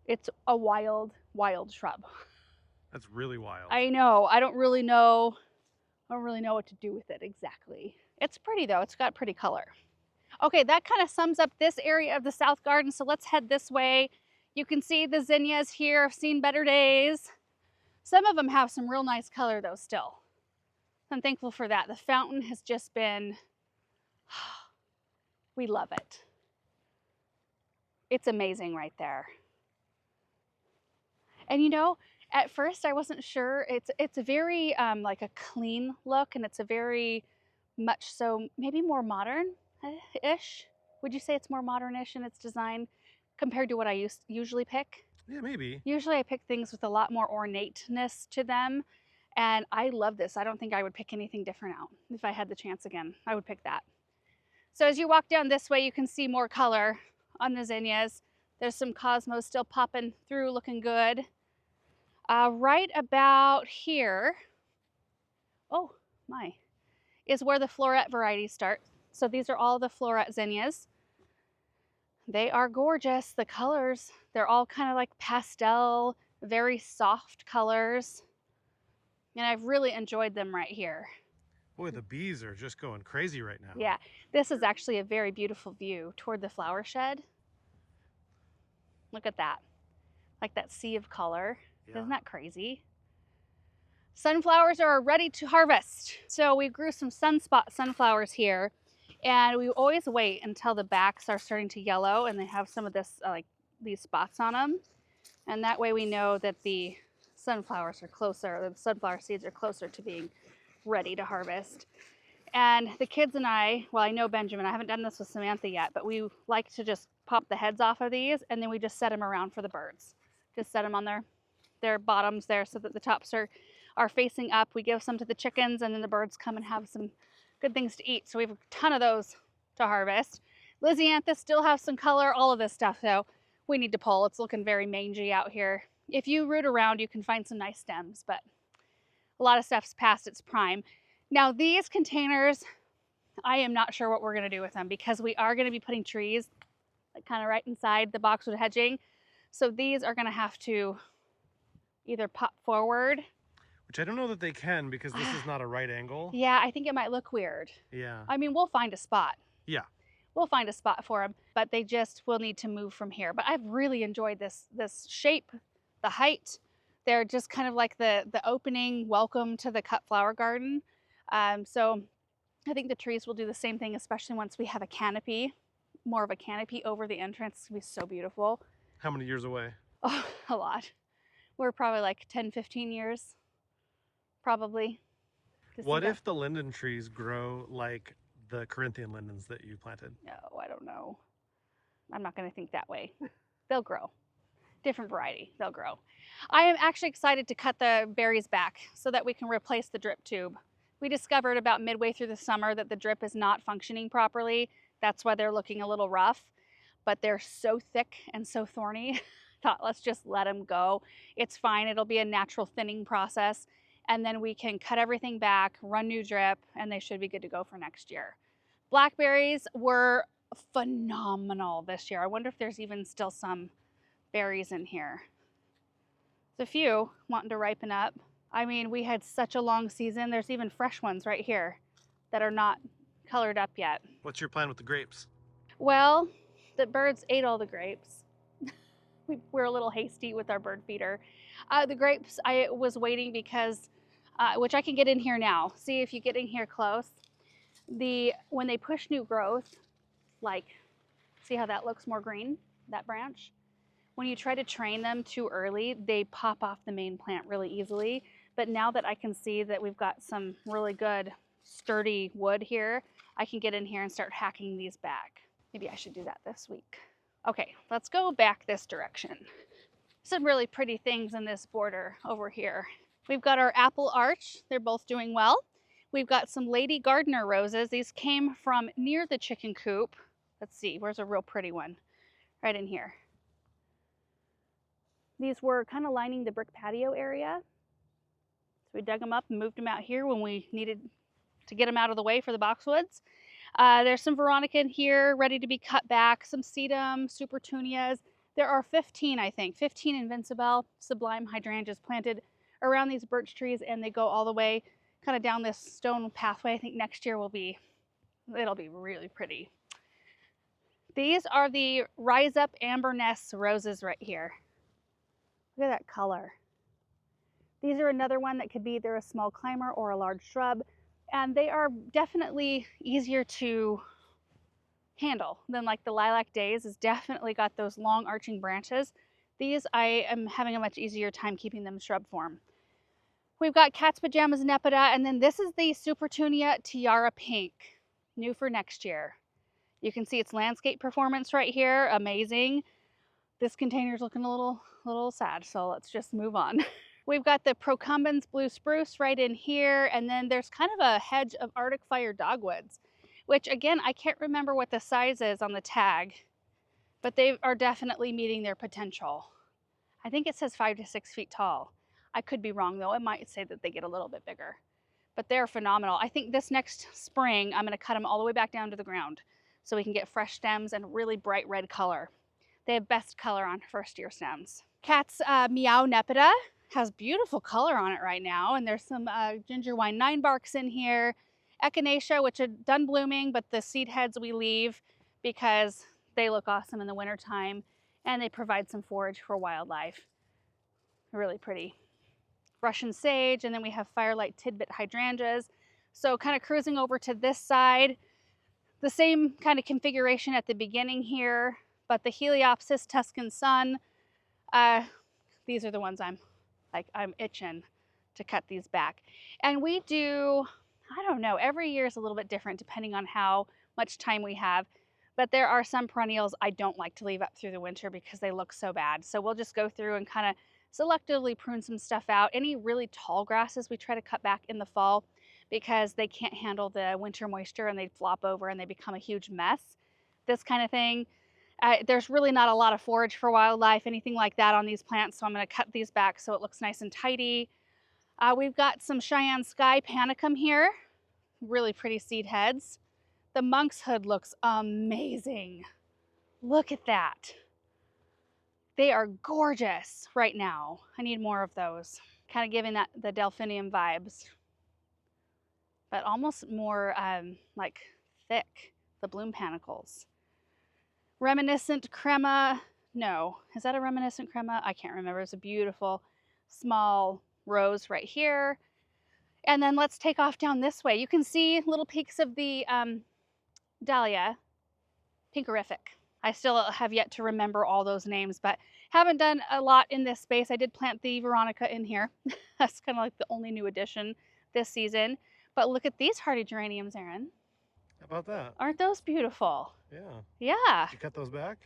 It's a wild, wild shrub. That's really wild. I know. I don't really know what to do with it exactly. It's pretty though. It's got pretty color. Okay, that kind of sums up this area of the South Garden. So let's head this way. You can see the zinnias here. I've seen better days. Some of them have some real nice color though still. I'm thankful for that. The fountain has just been, we love it. It's amazing right there. And you know, at first I wasn't sure. It's a very like a clean look, and it's a very much so maybe more modern-ish. Would you say it's more modern-ish in its design compared to what I usually pick? Yeah, maybe. Usually I pick things with a lot more ornateness to them, and I love this. I don't think I would pick anything different out. If I had the chance again, I would pick that. So as you walk down this way, you can see more color on the zinnias. There's some cosmos still popping through, looking good. Right about here, oh my, is where the floret varieties start. So these are all the floret zinnias. They are gorgeous. The colors, they're all kind of like pastel, very soft colors. And I've really enjoyed them right here. Boy, the bees are just going crazy right now. Yeah, this is actually a very beautiful view toward the flower shed. Look at that. Like that sea of color. Yeah. Isn't that crazy? Sunflowers are ready to harvest. So we grew some sunspot sunflowers here, and we always wait until the backs are starting to yellow and they have some of this like these spots on them. And that way we know that the sunflowers are closer, the sunflower seeds are closer to being ready to harvest. And the kids and I, well, I know Benjamin, I haven't done this with Samantha yet, but we like to just pop the heads off of these and then we just set them around for the birds. Just set them on their bottoms there so that the tops are facing up. We give some to the chickens and then the birds come and have some good things to eat. So we have a ton of those to harvest. Lisianthus still have some color, all of this stuff though. We need to pull. It's looking very mangy out here. If you root around, you can find some nice stems, but a lot of stuff's past its prime. Now these containers, I am not sure what we're gonna do with them because we are gonna be putting trees like kind of right inside the boxwood hedging. So these are gonna have to either pop forward. Which I don't know that they can because this is not a right angle. Yeah, I think it might look weird. Yeah. I mean, we'll find a spot. Yeah. We'll find a spot for them, but they just will need to move from here. But I've really enjoyed this shape, the height. They're just kind of like the opening welcome to the cut flower garden. So I think the trees will do the same thing, especially once we have a canopy, more of a canopy over the entrance. It's gonna be so beautiful. How many years away? Oh, a lot. We're probably like 10, 15 years, probably. What if the linden trees grow like the Corinthian lindens that you planted? No, I don't know. I'm not going to think that way. They'll grow. Different variety, they'll grow. I am actually excited to cut the berries back so that we can replace the drip tube. We discovered about midway through the summer that the drip is not functioning properly. That's why they're looking a little rough, but they're so thick and so thorny. Thought let's just let them go. It's fine, it'll be a natural thinning process. And then we can cut everything back, run new drip, and they should be good to go for next year. Blackberries were phenomenal this year. I wonder if there's even still some berries in here. There's a few wanting to ripen up. I mean, we had such a long season. There's even fresh ones right here that are not colored up yet. What's your plan with the grapes? Well, the birds ate all the grapes. We're a little hasty with our bird feeder. The grapes, I was waiting because, which I can get in here now. See if you get in here close. When they push new growth, like, see how that looks more green, that branch? When you try to train them too early, they pop off the main plant really easily. But now that I can see that we've got some really good sturdy wood here, I can get in here and start hacking these back. Maybe I should do that this week. Okay, let's go back this direction. Some really pretty things in this border over here. We've got our apple arch. They're both doing well. We've got some Lady Gardener roses. These came from near the chicken coop. Let's see, where's a real pretty one? Right in here. These were kind of lining the brick patio area. So we dug them up and moved them out here when we needed to get them out of the way for the boxwoods. There's some Veronica in here ready to be cut back, some sedum, supertunias. There are 15, I think, 15 Invincibelle sublime hydrangeas planted around these birch trees, and they go all the way kind of down this stone pathway. I think next year it'll be really pretty. These are the Rise Up Amberness roses right here. Look at that color. These are another one that could be either a small climber or a large shrub, and they are definitely easier to handle than like the Lilac Days. Has definitely got those long arching branches. These I am having a much easier time keeping them shrub form. We've got Cat's Pajamas Nepeta, and then this is the Supertunia Tiara Pink, new for next year. You can see its landscape performance right here, amazing. This container's looking a little sad, so let's just move on. We've got the Procumbens Blue Spruce right in here, and then there's kind of a hedge of Arctic Fire Dogwoods, which again, I can't remember what the size is on the tag, but they are definitely meeting their potential. I think it says 5 to 6 feet tall. I could be wrong though, it might say that they get a little bit bigger. but they're phenomenal. I think this next spring, I'm gonna cut them all the way back down to the ground so we can get fresh stems and really bright red color. They have best color on first year stems. Kat's Meow Nepeta has beautiful color on it right now, and there's some ginger wine 9-barks in here. Echinacea, which are done blooming, but the seed heads we leave because they look awesome in the wintertime and they provide some forage for wildlife. Really pretty. Russian sage, and then we have firelight tidbit hydrangeas. So kind of cruising over to this side, the same kind of configuration at the beginning here, but the Heliopsis Tuscan Sun, these are the ones I'm itching to cut these back. And we do, I don't know, every year is a little bit different depending on how much time we have. But there are some perennials I don't like to leave up through the winter because they look so bad. So we'll just go through and kind of selectively prune some stuff out. Any really tall grasses we try to cut back in the fall because they can't handle the winter moisture and they flop over and they become a huge mess. This kind of thing. There's really not a lot of forage for wildlife, anything like that on these plants, so I'm going to cut these back so it looks nice and tidy. We've got some Cheyenne Sky Panicum here, really pretty seed heads. The monk's hood looks amazing. Look at that. They are gorgeous right now. I need more of those. Kind of giving that the delphinium vibes, but almost more like thick, the bloom panicles. Reminiscent crema, no, is that a reminiscent crema? I can't remember. It's a beautiful small rose right here. And then let's take off down this way. You can see little peaks of the dahlia, pinkerific. I still have yet to remember all those names, but haven't done a lot in this space. I did plant the Veronica in here. That's kind of like the only new addition this season. But look at these hardy geraniums, Erin. How about that? Aren't those beautiful? Yeah. Yeah. Did you cut those back?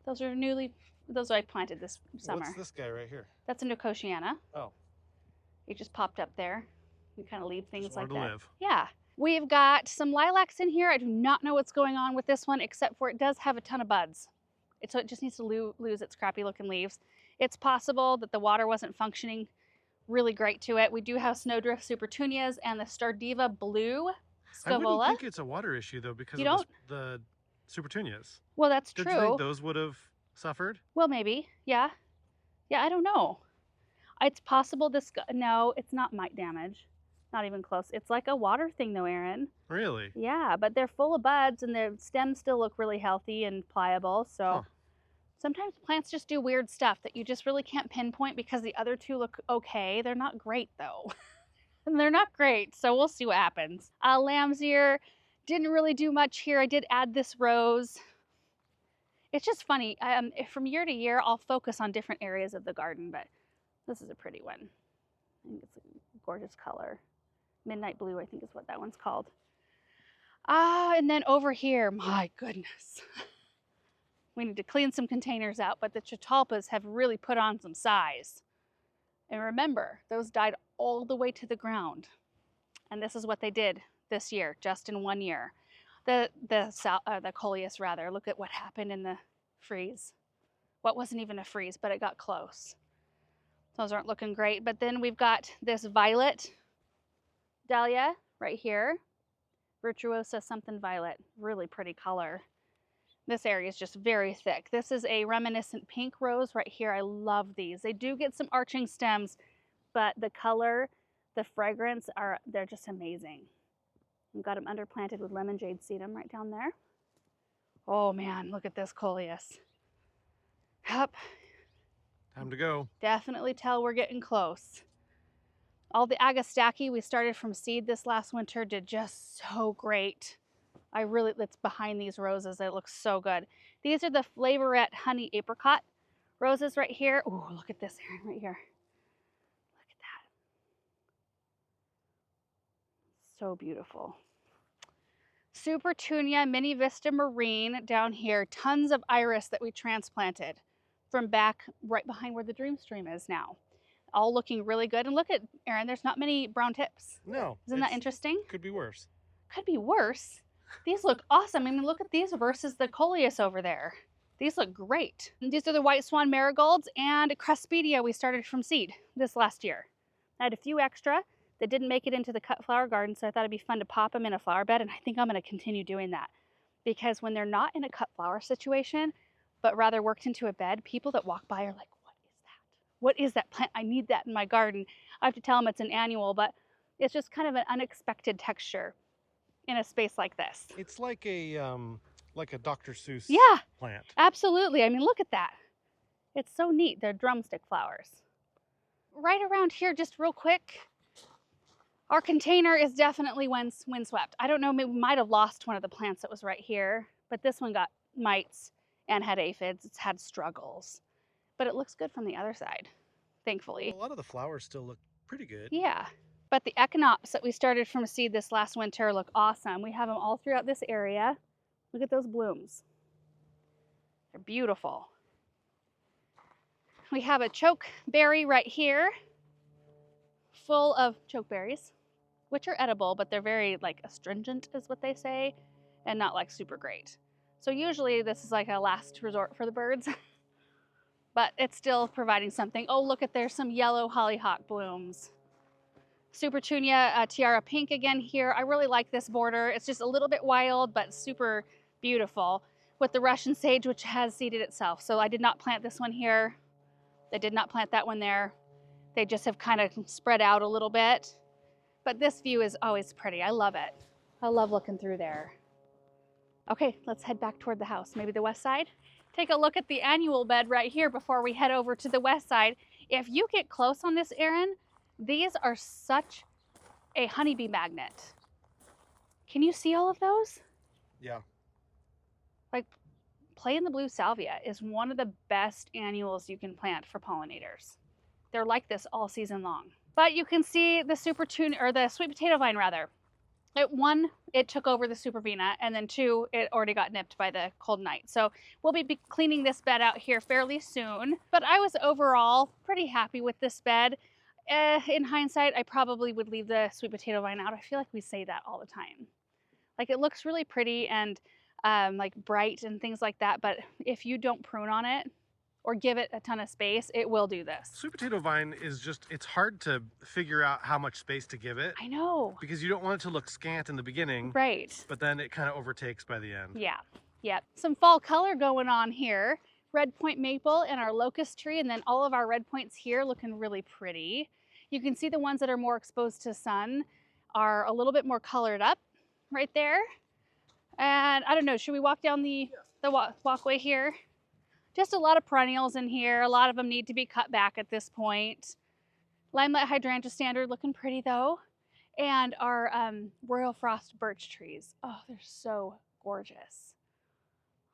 Those I planted this summer. What's this guy right here? That's a Nicotiana. Oh. It just popped up there. We kind of leave things Just like wanted that. to live. Yeah. We've got some lilacs in here. I do not know what's going on with this one, except for it does have a ton of buds. So it just needs to lose its crappy looking leaves. It's possible that the water wasn't functioning really great to it. We do have snowdrift supertunias and the Stardiva blue I wouldn't scavola. think it's a water issue though because You of don't? the supertunias. Well, that's Did true. you think those would have suffered? Well, maybe. Yeah. Yeah, I don't know. It's possible no, it's not mite damage. Not even close. It's like a water thing though, Erin. Really? Yeah, but they're full of buds and their stems still look really healthy and pliable. So Huh. sometimes plants just do weird stuff that you just really can't pinpoint because the other two look okay. They're not great though. And they're not great, so we'll see what happens. Lamb's ear, didn't really do much here. I did add this rose. It's just funny. From year to year, I'll focus on different areas of the garden, but this is a pretty one. I think it's a gorgeous color. Midnight blue, I think is what that one's called. And then over here, my goodness. We need to clean some containers out, but the chatalpas have really put on some size. And remember, those died all the way to the ground. And this is what they did this year, just in 1 year. The coleus rather, look at what happened in the freeze. What wasn't even a freeze, but it got close. Those aren't looking great. But then we've got this violet dahlia right here. Virtuosa something violet, really pretty color. This area is just very thick. This is a reminiscent pink rose right here. I love these. They do get some arching stems, but the color, the fragrance, they're just amazing. I've got them underplanted with lemon jade sedum right down there. Oh man, look at this coleus. Yep. Time to go. Definitely tell we're getting close. All the Agastaki we started from seed this last winter did just so great. It's behind these roses. It looks so good. These are the Flavorette Honey Apricot roses right here. Oh, look at this, Erin, right here. Look at that. So beautiful. Supertunia Mini Vista Marine down here. Tons of iris that we transplanted from back right behind where the Dream Stream is now. All looking really good. And look at, Erin, there's not many brown tips. No. Isn't that interesting? Could be worse. Could be worse. These look awesome. I mean, look at these versus the coleus over there. These look great. And these are the White Swan Marigolds and Cruspedia we started from seed this last year. I had a few extra. that didn't make it into the cut flower garden, so I thought it'd be fun to pop them in a flower bed, and I think I'm going to continue doing that. Because when they're not in a cut flower situation, but rather worked into a bed, people that walk by are like, what is that? What is that plant? I need that in my garden. I have to tell them it's an annual, but it's just kind of an unexpected texture in a space like this. It's like a Dr. Seuss Yeah, plant. absolutely. I mean, look at that. It's so neat. They're drumstick flowers. Right around here, just real quick, our container is definitely windswept. I don't know, maybe we might have lost one of the plants that was right here, but this one got mites and had aphids. It's had struggles, but it looks good from the other side, thankfully. A lot of the flowers still look pretty good. Yeah, but the echinops that we started from seed this last winter look awesome. We have them all throughout this area. Look at those blooms. They're beautiful. We have a chokeberry right here, full of chokeberries, which are edible, but they're very like astringent is what they say, and not like super great. So usually this is like a last resort for the birds, but it's still providing something. Oh, look at there's some yellow hollyhock blooms. Supertunia tiara pink again here. I really like this border. It's just a little bit wild, but super beautiful with the Russian sage, which has seeded itself. So I did not plant this one here. I did not plant that one there. They just have kind of spread out a little bit. But this view is always pretty. I love it. I love looking through there. Okay, let's head back toward the house, maybe the west side. Take a look at the annual bed right here before we head over to the west side. If you get close on this, Aaron, these are such a honeybee magnet. Can you see all of those? Yeah. Like, play in the blue salvia is one of the best annuals you can plant for pollinators. They're like this all season long. But you can see the the sweet potato vine rather. One, it took over the supervena, and then two, it already got nipped by the cold night. So we'll be cleaning this bed out here fairly soon. But I was overall pretty happy with this bed. In hindsight, I probably would leave the sweet potato vine out. I feel like we say that all the time. Like it looks really pretty and like bright and things like that. But if you don't prune on it, or give it a ton of space, it will do this. Sweet potato vine is just, it's hard to figure out how much space to give it. I know. Because you don't want it to look scant in the beginning. Right. But then it kind of overtakes by the end. Yeah. Yep. Some fall color going on here. Red point maple and our locust tree, and then all of our red points here looking really pretty. You can see the ones that are more exposed to sun are a little bit more colored up right there. And I don't know, should we walk down the walkway here? Just a lot of perennials in here. A lot of them need to be cut back at this point. Limelight hydrangea standard looking pretty though. And our Royal Frost birch trees. Oh, they're so gorgeous.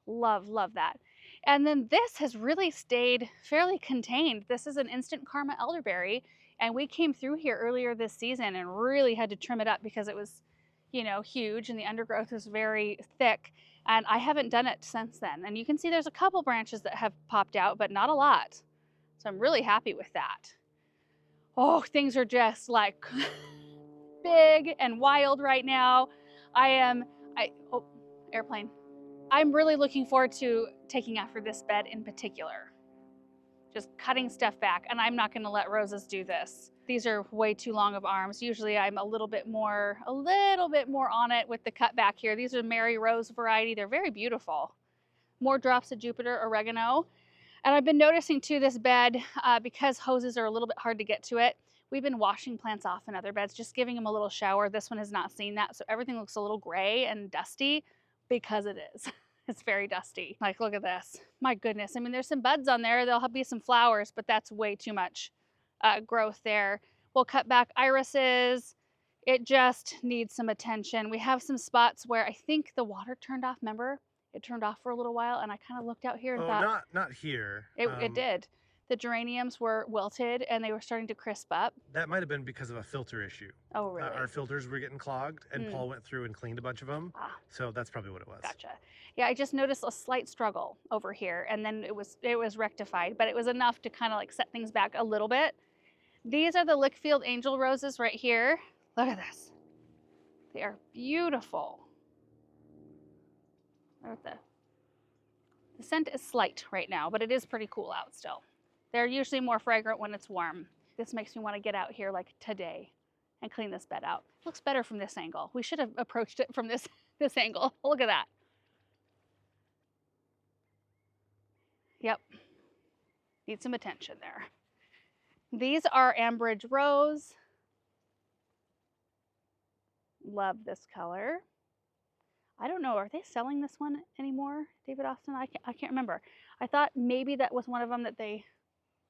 Love, love that. And then this has really stayed fairly contained. This is an instant karma elderberry. And we came through here earlier this season and really had to trim it up because it was, you know, huge and the undergrowth was very thick. And I haven't done it since then. And you can see there's a couple branches that have popped out, but not a lot. So I'm really happy with that. Oh, things are just like big and wild right now. Oh, airplane. I'm really looking forward to taking after this bed in particular. Just cutting stuff back, and I'm not gonna let roses do this. These are way too long of arms. Usually I'm a little bit more on it with the cut back here. These are Mary Rose variety. They're very beautiful. More drops of Jupiter oregano. And I've been noticing too this bed, because hoses are a little bit hard to get to it, we've been washing plants off in other beds, just giving them a little shower. This one has not seen that, so everything looks a little gray and dusty because it is. It's very dusty. Like, look at this. My goodness. I mean, there's some buds on there. There'll be some flowers, but that's way too much growth there. We'll cut back irises. It just needs some attention. We have some spots where I think the water turned off. Remember? It turned off for a little while, and I kind of looked out here and thought... not here. It did. The geraniums were wilted, and they were starting to crisp up. That might have been because of a filter issue. Oh, really? Our filters were getting clogged, and Paul went through and cleaned a bunch of them. So that's probably what it was. Gotcha. Yeah, I just noticed a slight struggle over here, and then it was rectified, but it was enough to kind of like set things back a little bit. These are the Lickfield Angel Roses right here. Look at this. They are beautiful. The scent is slight right now, but it is pretty cool out still. They're usually more fragrant when it's warm. This makes me want to get out here like today and clean this bed out. It looks better from this angle. We should have approached it from this angle. Look at that. Yep. Need some attention there. These are Ambridge Rose. Love this color. I don't know, are they selling this one anymore, David Austin? I can't remember. I thought maybe that was one of them that they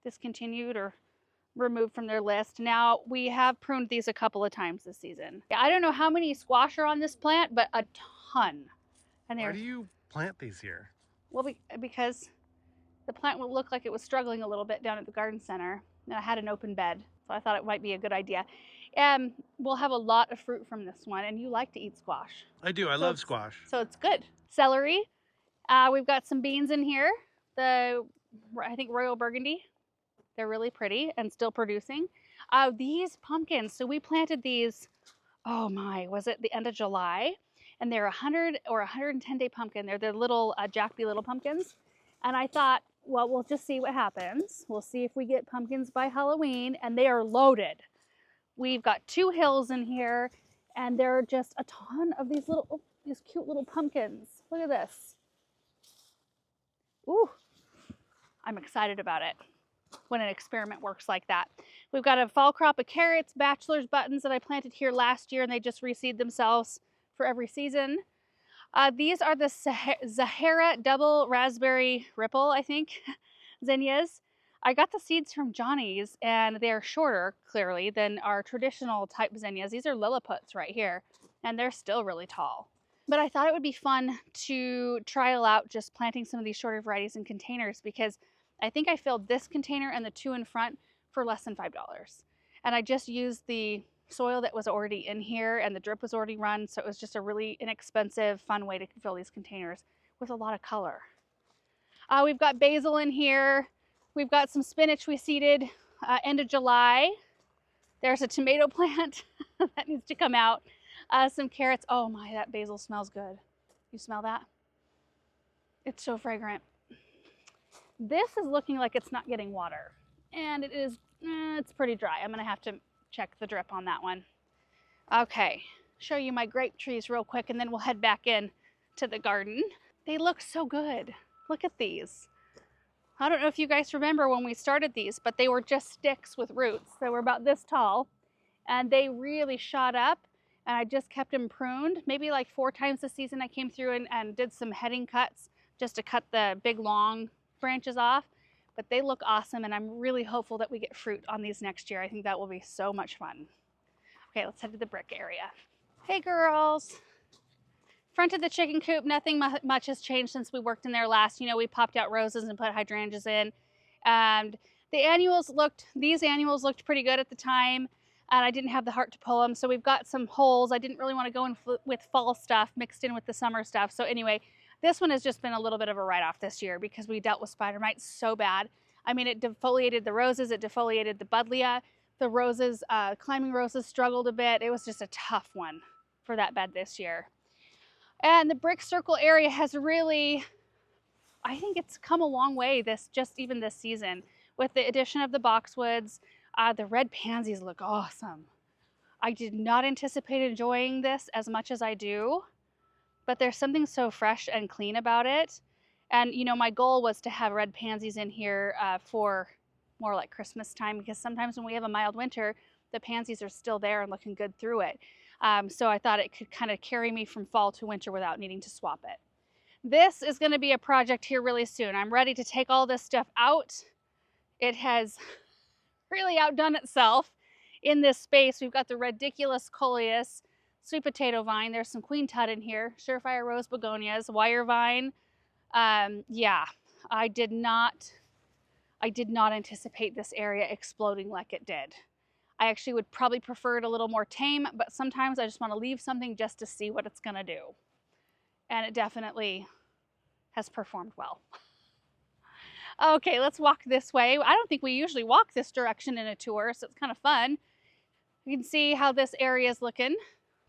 discontinued or removed from their list. Now, we have pruned these a couple of times this season. I don't know how many squash are on this plant, but a ton. And Why do you plant these here? Well, because the plant would look like it was struggling a little bit down at the garden center, and I had an open bed, so I thought it might be a good idea. We'll have a lot of fruit from this one, and you like to eat squash. I do. I love squash. So it's good. Celery. We've got some beans in here. I think Royal Burgundy. They're really pretty and still producing. These pumpkins. So we planted these, oh my, was it the end of July? And they're 100 or 110-day pumpkin. They're the little Jack B. Little pumpkins. And I thought, well, we'll just see what happens. We'll see if we get pumpkins by Halloween, and they are loaded. We've got 2 hills in here, and there are just a ton of these these cute little pumpkins. Look at this. Ooh, I'm excited about it when an experiment works like that. We've got a fall crop of carrots, bachelor's buttons that I planted here last year, and they just reseed themselves for every season. These are the Zahara Double Raspberry Ripple, I think, zinnias. I got the seeds from Johnny's, and they're shorter, clearly, than our traditional type zinnias. These are Lilliputs right here, and they're still really tall. But I thought it would be fun to trial out just planting some of these shorter varieties in containers, because I think I filled this container and the 2 in front for less than $5. And I just used the soil that was already in here, and the drip was already run, so it was just a really inexpensive, fun way to fill these containers with a lot of color. We've got basil in here. We've got some spinach we seeded end of July. There's a tomato plant that needs to come out. Some carrots. Oh my, that basil smells good. You smell that? It's so fragrant. This is looking like it's not getting water, and it is, it's pretty dry. I'm gonna have to check the drip on that one. Okay, show you my grape trees real quick, and then we'll head back in to the garden. They look so good. Look at these. I don't know if you guys remember when we started these, but they were just sticks with roots. They were about this tall, and they really shot up, and I just kept them pruned. Maybe like 4 times this season I came through and did some heading cuts just to cut the big long branches off. But they look awesome, and I'm really hopeful that we get fruit on these next year. I think that will be so much fun. Okay, let's head to the brick area. Hey girls. Front of the chicken coop, nothing much has changed since we worked in there last. You know, we popped out roses and put hydrangeas in. And these annuals looked pretty good at the time, and I didn't have the heart to pull them. So we've got some holes. I didn't really want to go in with fall stuff mixed in with the summer stuff. So anyway, this one has just been a little bit of a write-off this year because we dealt with spider mites so bad. I mean, it defoliated the roses, it defoliated the buddleia. The roses, climbing roses struggled a bit. It was just a tough one for that bed this year. And the brick circle area has really, I think it's come a long way even this season. With the addition of the boxwoods, the red pansies look awesome. I did not anticipate enjoying this as much as I do, but there's something so fresh and clean about it. And you know, my goal was to have red pansies in here for more like Christmas time, because sometimes when we have a mild winter, the pansies are still there and looking good through it. So I thought it could kind of carry me from fall to winter without needing to swap it. This is going to be a project here really soon. I'm ready to take all this stuff out. It has really outdone itself in this space. We've got the ridiculous coleus, sweet potato vine. There's some queen tut in here, surefire rose begonias, wire vine. Yeah, I did not anticipate this area exploding like it did. I actually would probably prefer it a little more tame, but sometimes I just want to leave something just to see what it's going to do. And it definitely has performed well. Okay, let's walk this way. I don't think we usually walk this direction in a tour, so it's kind of fun. You can see how this area is looking.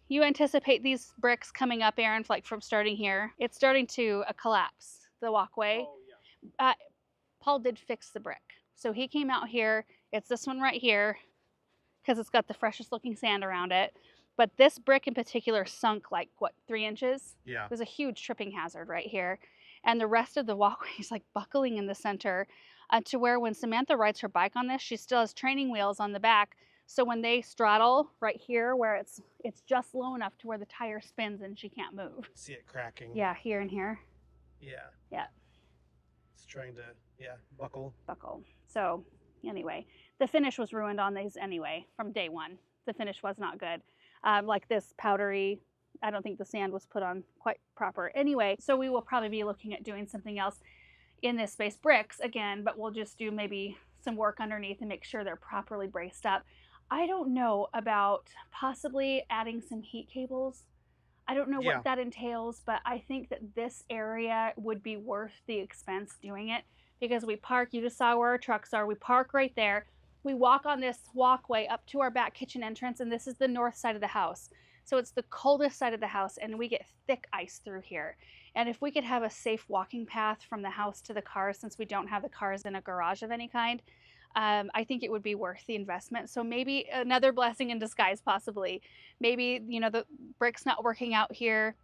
You anticipate these bricks coming up, Aaron, like from starting here. It's starting to collapse, the walkway. Oh, yeah. Paul did fix the brick. So he came out here. It's this one right here. because it's got the freshest looking sand around it. But this brick in particular sunk like, what, 3 inches? Yeah. It was a huge tripping hazard right here. And the rest of the walkway is like buckling in the center to where when Samantha rides her bike on this, she still has training wheels on the back. So when they straddle right here where it's just low enough to where the tire spins and she can't move. See it cracking. Yeah, here and here. Yeah. Yeah. It's trying to, buckle. So anyway, the finish was ruined on these anyway from day one. The finish was not good. Like this powdery, I don't think the sand was put on quite proper. Anyway, so we will probably be looking at doing something else in this space, bricks again, but we'll just do maybe some work underneath and make sure they're properly braced up. I don't know about possibly adding some heat cables. I don't know what that entails, but I think that this area would be worth the expense doing it because we park, you just saw where our trucks are, we park right there. We walk on this walkway up to our back kitchen entrance, and this is the north side of the house. So it's the coldest side of the house, and we get thick ice through here. And if we could have a safe walking path from the house to the cars, since we don't have the cars in a garage of any kind, I think it would be worth the investment. So maybe another blessing in disguise, possibly. Maybe, you know, the bricks not working out here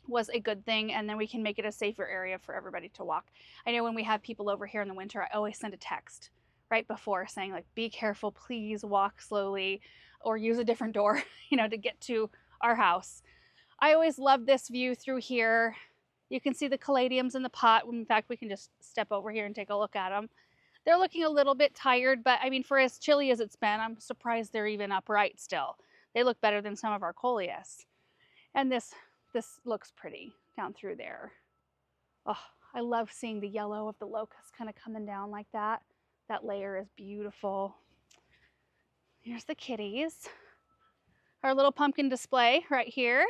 was a good thing, and then we can make it a safer area for everybody to walk. I know when we have people over here in the winter, I always send a text right before saying, like, be careful, please walk slowly, or use a different door, you know, to get to our house. I always love this view through here. You can see the caladiums in the pot. In fact, we can just step over here and take a look at them. They're looking a little bit tired, but I mean, for as chilly as it's been, I'm surprised they're even upright still. They look better than some of our coleus. And this looks pretty down through there. Oh, I love seeing the yellow of the locust kind of coming down like that. That layer is beautiful. Here's the kitties. Our little pumpkin display right here.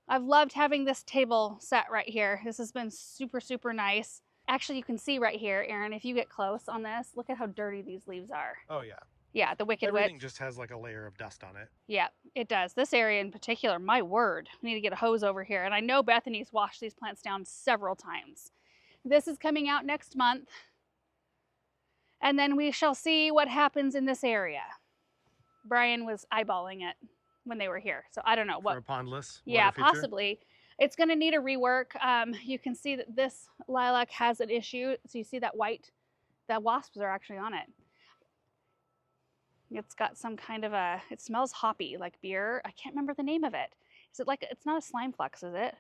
I've loved having this table set right here. This has been super, super nice. Actually, you can see right here, Aaron, if you get close on this, look at how dirty these leaves are. Oh, yeah. Yeah, the wicked Everything witch. just has like a layer of dust on it. Yeah, it does. This area in particular, my word. We need to get a hose over here. And I know Bethany's washed these plants down several times. This is coming out next month. And then we shall see what happens in this area. Brian was eyeballing it when they were here. So I don't know what. For a pondless? Yeah, water feature? possibly. It's going to need a rework. You can see that this lilac has an issue. So you see that white, the wasps are actually on it. It's got some kind of a, it smells hoppy, like beer. I can't remember the name of it. Is it like, it's not a slime flux, is it?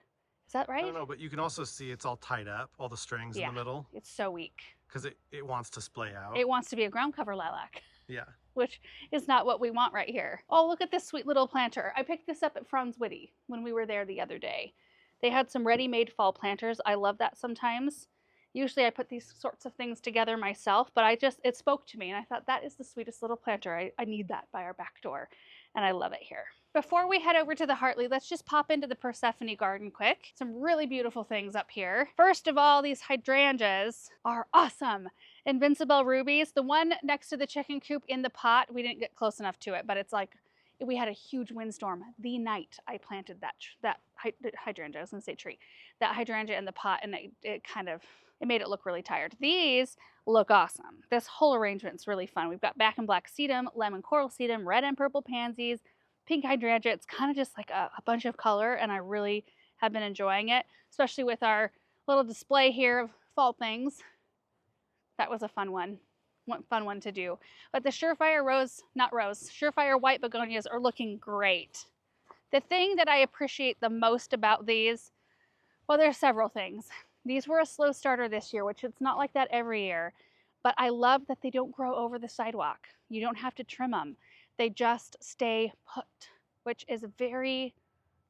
Is that right? I don't know, but you can also see it's all tied up, all the strings in the middle. It's so weak. Because it wants to splay out. It wants to be a ground cover lilac. Yeah. Which is not what we want right here. Oh, look at this sweet little planter. I picked this up at Franz Whitty when we were there the other day. They had some ready-made fall planters. I love that sometimes. Usually I put these sorts of things together myself, but it spoke to me and I thought that is the sweetest little planter. I need that by our back door and I love it here. Before we head over to the Hartley, let's just pop into the Persephone garden quick. Some really beautiful things up here. First of all, these hydrangeas are awesome. Invincible rubies. The one next to the chicken coop in the pot, we didn't get close enough to it, but it's like, we had a huge windstorm the night I planted that hydrangea. I was gonna say tree. That hydrangea in the pot, and it made it look really tired. These look awesome. This whole arrangement's really fun. We've got back and black sedum, lemon coral sedum, red and purple pansies, pink hydrangea. It's kind of just like a bunch of color, and I really have been enjoying it, especially with our little display here of fall things. That was a fun one to do. But the Surefire Surefire white begonias are looking great. The thing that I appreciate the most about these, well, there's several things. These were a slow starter this year, which it's not like that every year, but I love that they don't grow over the sidewalk. You don't have to trim them. They just stay put, which is very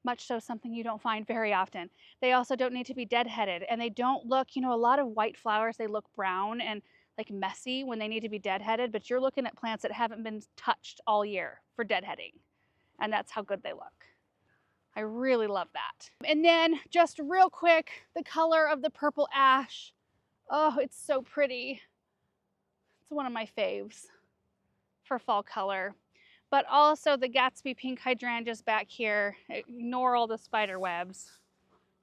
much so something you don't find very often. They also don't need to be deadheaded, and they don't look, a lot of white flowers, they look brown and like messy when they need to be deadheaded, but you're looking at plants that haven't been touched all year for deadheading, and that's how good they look. I really love that. And then just real quick, the color of the purple ash. Oh, it's so pretty. It's one of my faves for fall color. But also the Gatsby pink hydrangeas back here. Ignore all the spider webs.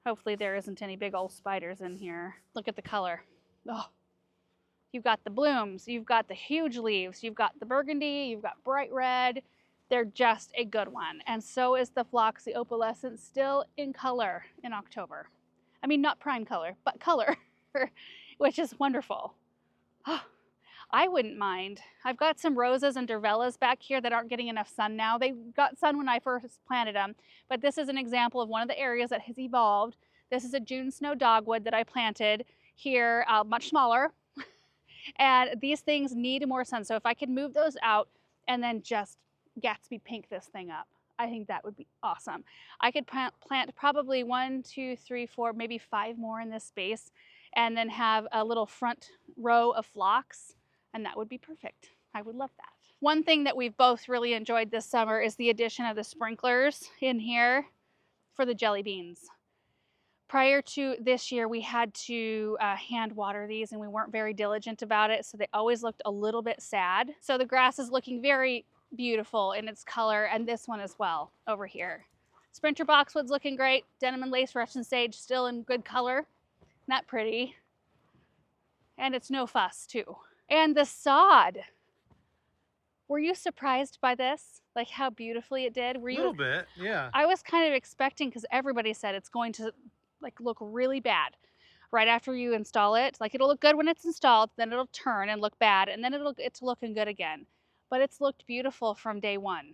Hopefully there isn't any big old spiders in here. Look at the color. Oh, You've got the blooms, you've got the huge leaves, you've got the burgundy, you've got bright red. They're just a good one. And so is the phlox, the opalescent, still in color in October. I mean, not prime color, but color, which is wonderful. I wouldn't mind. I've got some roses and durvellas back here that aren't getting enough sun now. They got sun when I first planted them, but this is an example of one of the areas that has evolved. This is a June snow dogwood that I planted here, much smaller. And these things need more sun. So if I could move those out and then just Gatsby pink this thing up, I think that would be awesome. I could plant probably 1, 2, 3, 4, maybe 5 more in this space, and then have a little front row of phlox, and that would be perfect. I would love that. One thing that we've both really enjoyed this summer is the addition of the sprinklers in here for the jelly beans. Prior to this year, we had to hand water these, and we weren't very diligent about it, so they always looked a little bit sad. So the grass is looking very beautiful in its color, and this one as well over here. Sprinter boxwood's looking great. Denim and lace Russian sage still in good color. Isn't that pretty? And it's no fuss too. And the sod. Were you surprised by this? Like how beautifully it did? Were you? A little bit, yeah. I was kind of expecting, because everybody said it's going to like look really bad right after you install it. Like it'll look good when it's installed, then it'll turn and look bad, and then it's looking good again. But it's looked beautiful from day one.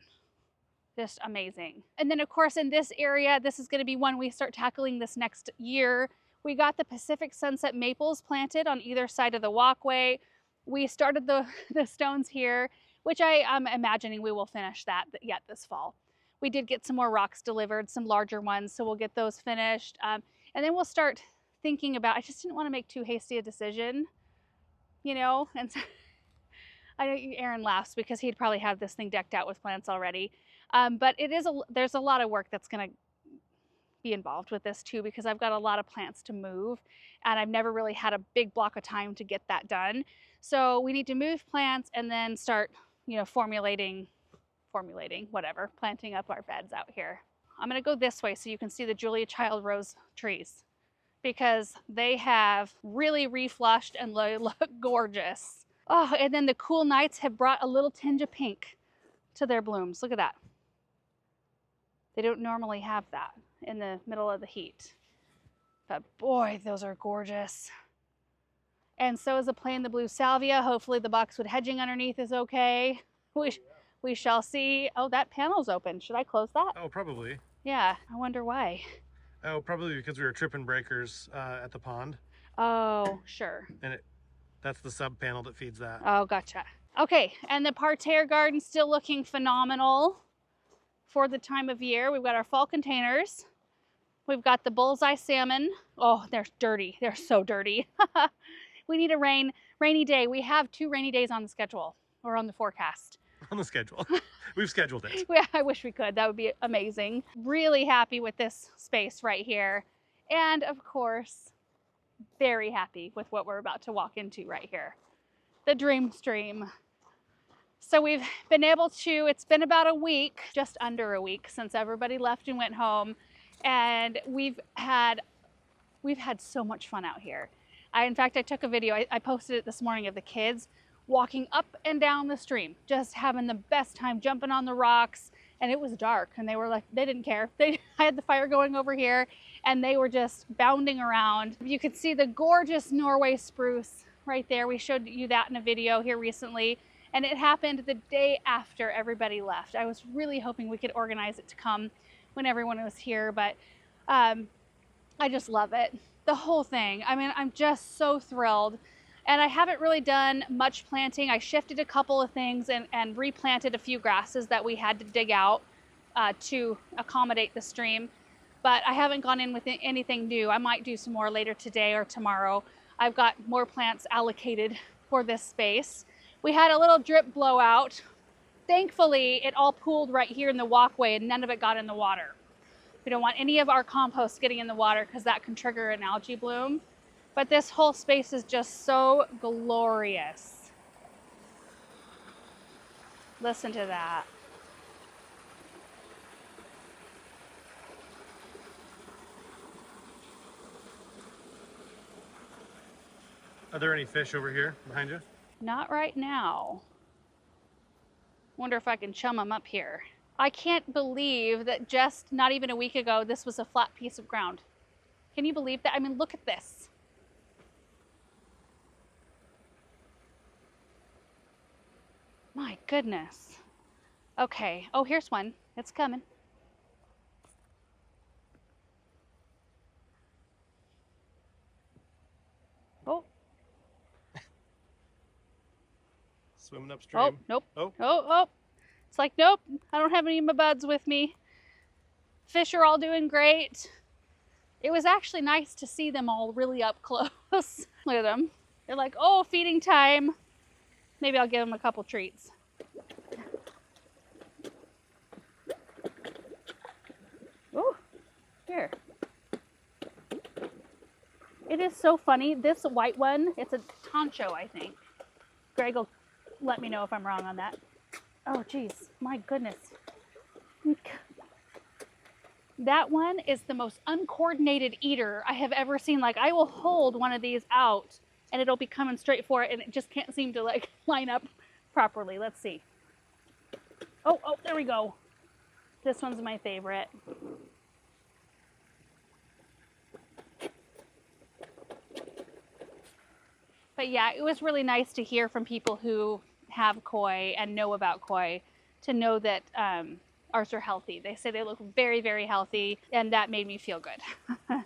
Just amazing. And then of course in this area, this is going to be one we start tackling this next year. We got the Pacific Sunset maples planted on either side of the walkway. We started the stones here, which I am imagining we will finish that yet this fall. We did get some more rocks delivered, some larger ones, so we'll get those finished. And then we'll start thinking about, I just didn't want to make too hasty a decision, you know, and so, I know Aaron laughs because he'd probably have this thing decked out with plants already. But there's a lot of work that's going to be involved with this too, because I've got a lot of plants to move, and I've never really had a big block of time to get that done. So we need to move plants and then start, you know, formulating, whatever, planting up our beds out here. I'm going to go this way so you can see the Julia Child rose trees, because they have really reflushed and they look gorgeous. Oh, and then the cool nights have brought a little tinge of pink to their blooms. Look at that. They don't normally have that in the middle of the heat. But boy, those are gorgeous. And so is the plain the blue salvia. Hopefully the boxwood hedging underneath is okay. We shall see. Oh, that panel's open. Should I close that? Oh, probably. Yeah, I wonder why. Oh, probably because we were tripping breakers at the pond. Oh, sure. And that's the sub panel that feeds that. Oh, gotcha. Okay, and the parterre garden's still looking phenomenal for the time of year. We've got our fall containers. We've got the bullseye salmon. Oh, they're dirty. They're so dirty. We need a rainy day. We have 2 rainy days on the schedule, or on the forecast. On the schedule. We've scheduled it. Yeah, I wish we could. That would be amazing. Really happy with this space right here. And of course, very happy with what we're about to walk into right here. The dream stream. So we've been able to, it's been about a week, just under a week since everybody left and went home. And we've had so much fun out here. In fact, I took a video, I posted it this morning, of the kids walking up and down the stream, just having the best time jumping on the rocks. And it was dark, and they were like, they didn't care. I had the fire going over here, and they were just bounding around. You could see the gorgeous Norway spruce right there. We showed you that in a video here recently, and it happened the day after everybody left. I was really hoping we could organize it to come when everyone was here, but I just love it. The whole thing. I mean, I'm just so thrilled. And I haven't really done much planting. I shifted a couple of things and replanted a few grasses that we had to dig out to accommodate the stream. But I haven't gone in with anything new. I might do some more later today or tomorrow. I've got more plants allocated for this space. We had a little drip blowout. Thankfully, it all pooled right here in the walkway and none of it got in the water. We don't want any of our compost getting in the water because that can trigger an algae bloom. But this whole space is just so glorious. Listen to that. Are there any fish over here behind you? Not right now. Wonder if I can chum them up here. I can't believe that just not even a week ago, this was a flat piece of ground. Can you believe that? I mean, look at this. My goodness. Okay. Oh, here's one. It's coming. Oh, Swimming upstream. nope. Oh. Oh. It's like, nope, I don't have any of my buds with me. Fish are all doing great. It was actually nice to see them all really up close. Look at them. They're like, oh, feeding time. Maybe I'll give them a couple treats. Oh, here. It is so funny. This white one, it's a toncho, I think. Greg will let me know if I'm wrong on that. Oh, geez. My goodness. That one is the most uncoordinated eater I have ever seen. Like, I will hold one of these out and it'll be coming straight for it and it just can't seem to like line up properly. Let's see. Oh, there we go. This one's my favorite. But yeah, it was really nice to hear from people who have koi and know about koi to know that ours are healthy. They say they look very, very healthy, and that made me feel good.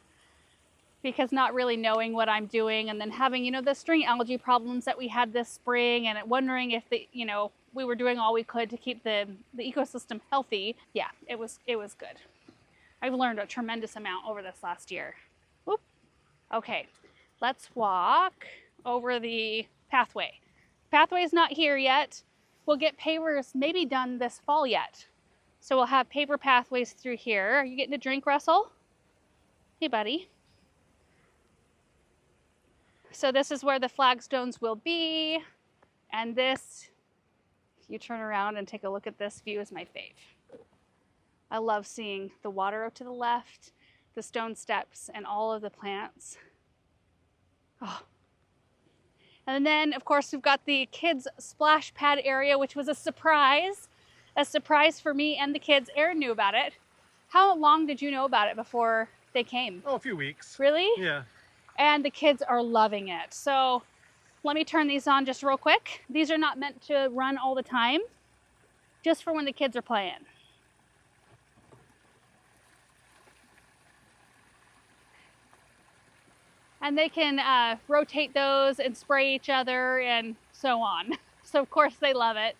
Because not really knowing what I'm doing and then having, you know, the string algae problems that we had this spring and wondering if we were doing all we could to keep the ecosystem healthy. Yeah, it was good. I've learned a tremendous amount over this last year. Whoop. Okay, let's walk over the pathway. Pathway's not here yet. We'll get pavers maybe done this fall yet. So we'll have paver pathways through here. Are you getting a drink, Russell? Hey, buddy. So this is where the flagstones will be. And this, if you turn around and take a look at this view, is my fave. I love seeing the water to the left, the stone steps, and all of the plants. Oh. And then, of course, we've got the kids' splash pad area, which was a surprise for me and the kids. Aaron knew about it. How long did you know about it before they came? Oh, a few weeks. Really? Yeah. And the kids are loving it. So let me turn these on just real quick. These are not meant to run all the time, just for when the kids are playing. And they can rotate those and spray each other and so on. So of course they love it.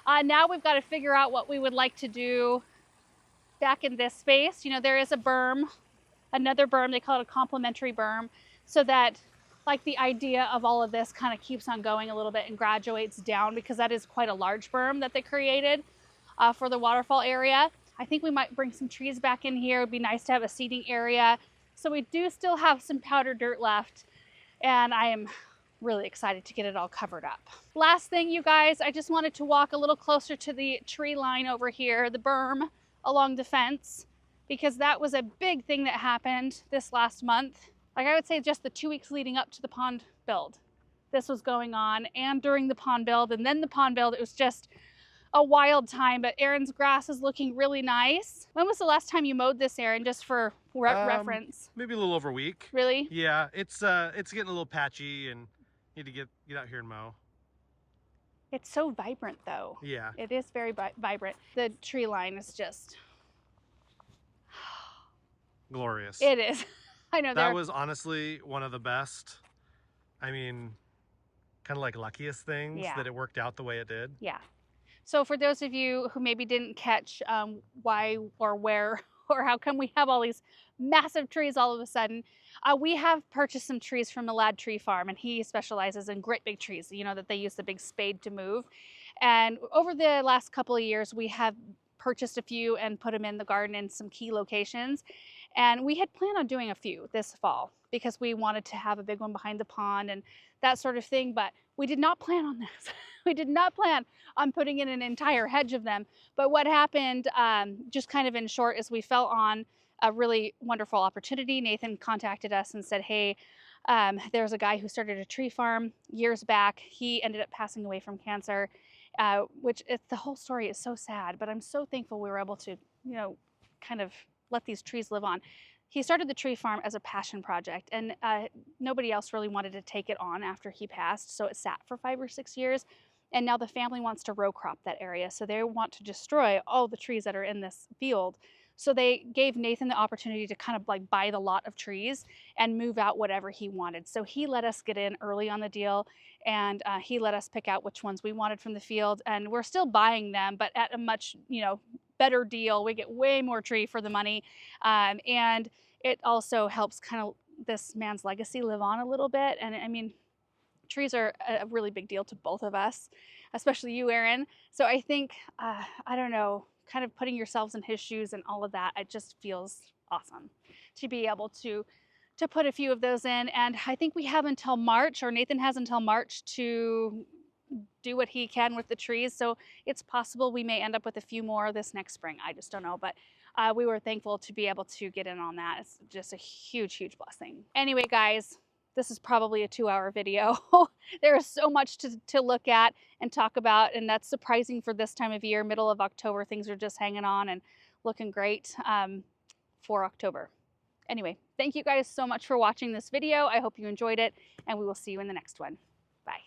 Now we've got to figure out what we would like to do back in this space. You know, there is a berm, another berm, they call it a complementary berm, so that like the idea of all of this kind of keeps on going a little bit and graduates down, because that is quite a large berm that they created for the waterfall area. I think we might bring some trees back in here. It'd be nice to have a seating area. So we do still have some powder dirt left, and I am really excited to get it all covered up. Last thing, you guys, I just wanted to walk a little closer to the tree line over here, the berm along the fence, because that was a big thing that happened this last month. Like, I would say just the 2 weeks leading up to the pond build, this was going on, and during the pond build, and then the pond build, it was just a wild time. But Aaron's grass is looking really nice. When was the last time you mowed this, Aaron, just for reference? Maybe a little over a week. Really? Yeah, it's getting a little patchy and need to get out here and mow. It's so vibrant though. Yeah. It is very vibrant. The tree line is just Glorious. It is. I know that was honestly one of the best. I mean, kind of like luckiest things that it worked out the way it did. Yeah. So for those of you who maybe didn't catch why or where or how come we have all these massive trees all of a sudden, we have purchased some trees from a lad tree farm, and he specializes in great big trees, you know, that they use the big spade to move. And over the last couple of years, we have purchased a few and put them in the garden in some key locations. And we had planned on doing a few this fall because we wanted to have a big one behind the pond and that sort of thing, but we did not plan on this. We did not plan on putting in an entire hedge of them. But what happened, just kind of in short, is we fell on a really wonderful opportunity. Nathan contacted us and said, hey, There's a guy who started a tree farm years back. He ended up passing away from cancer, the whole story is so sad, but I'm so thankful we were able to, kind of let these trees live on. He started the tree farm as a passion project, and nobody else really wanted to take it on after he passed, so it sat for 5 or 6 years. And now the family wants to row crop that area, so they want to destroy all the trees that are in this field. So they gave Nathan the opportunity to kind of like buy the lot of trees and move out whatever he wanted. So he let us get in early on the deal, and he let us pick out which ones we wanted from the field. And we're still buying them, but at a much, better deal. We get way more tree for the money. And it also helps kind of this man's legacy live on a little bit. And I mean, trees are a really big deal to both of us, especially you, Aaron. So I think, I don't know, kind of putting yourselves in his shoes and all of that, it just feels awesome to be able to put a few of those in. And I think we have until March, or Nathan has until March, to do what he can with the trees. So it's possible we may end up with a few more this next spring. I just don't know. But we were thankful to be able to get in on that. It's just a huge, huge blessing. Anyway, guys, this is probably a 2-hour video. There is so much to look at and talk about, and that's surprising for this time of year. Middle of October, things are just hanging on and looking great for October. Anyway, thank you guys so much for watching this video. I hope you enjoyed it, and we will see you in the next one. Bye.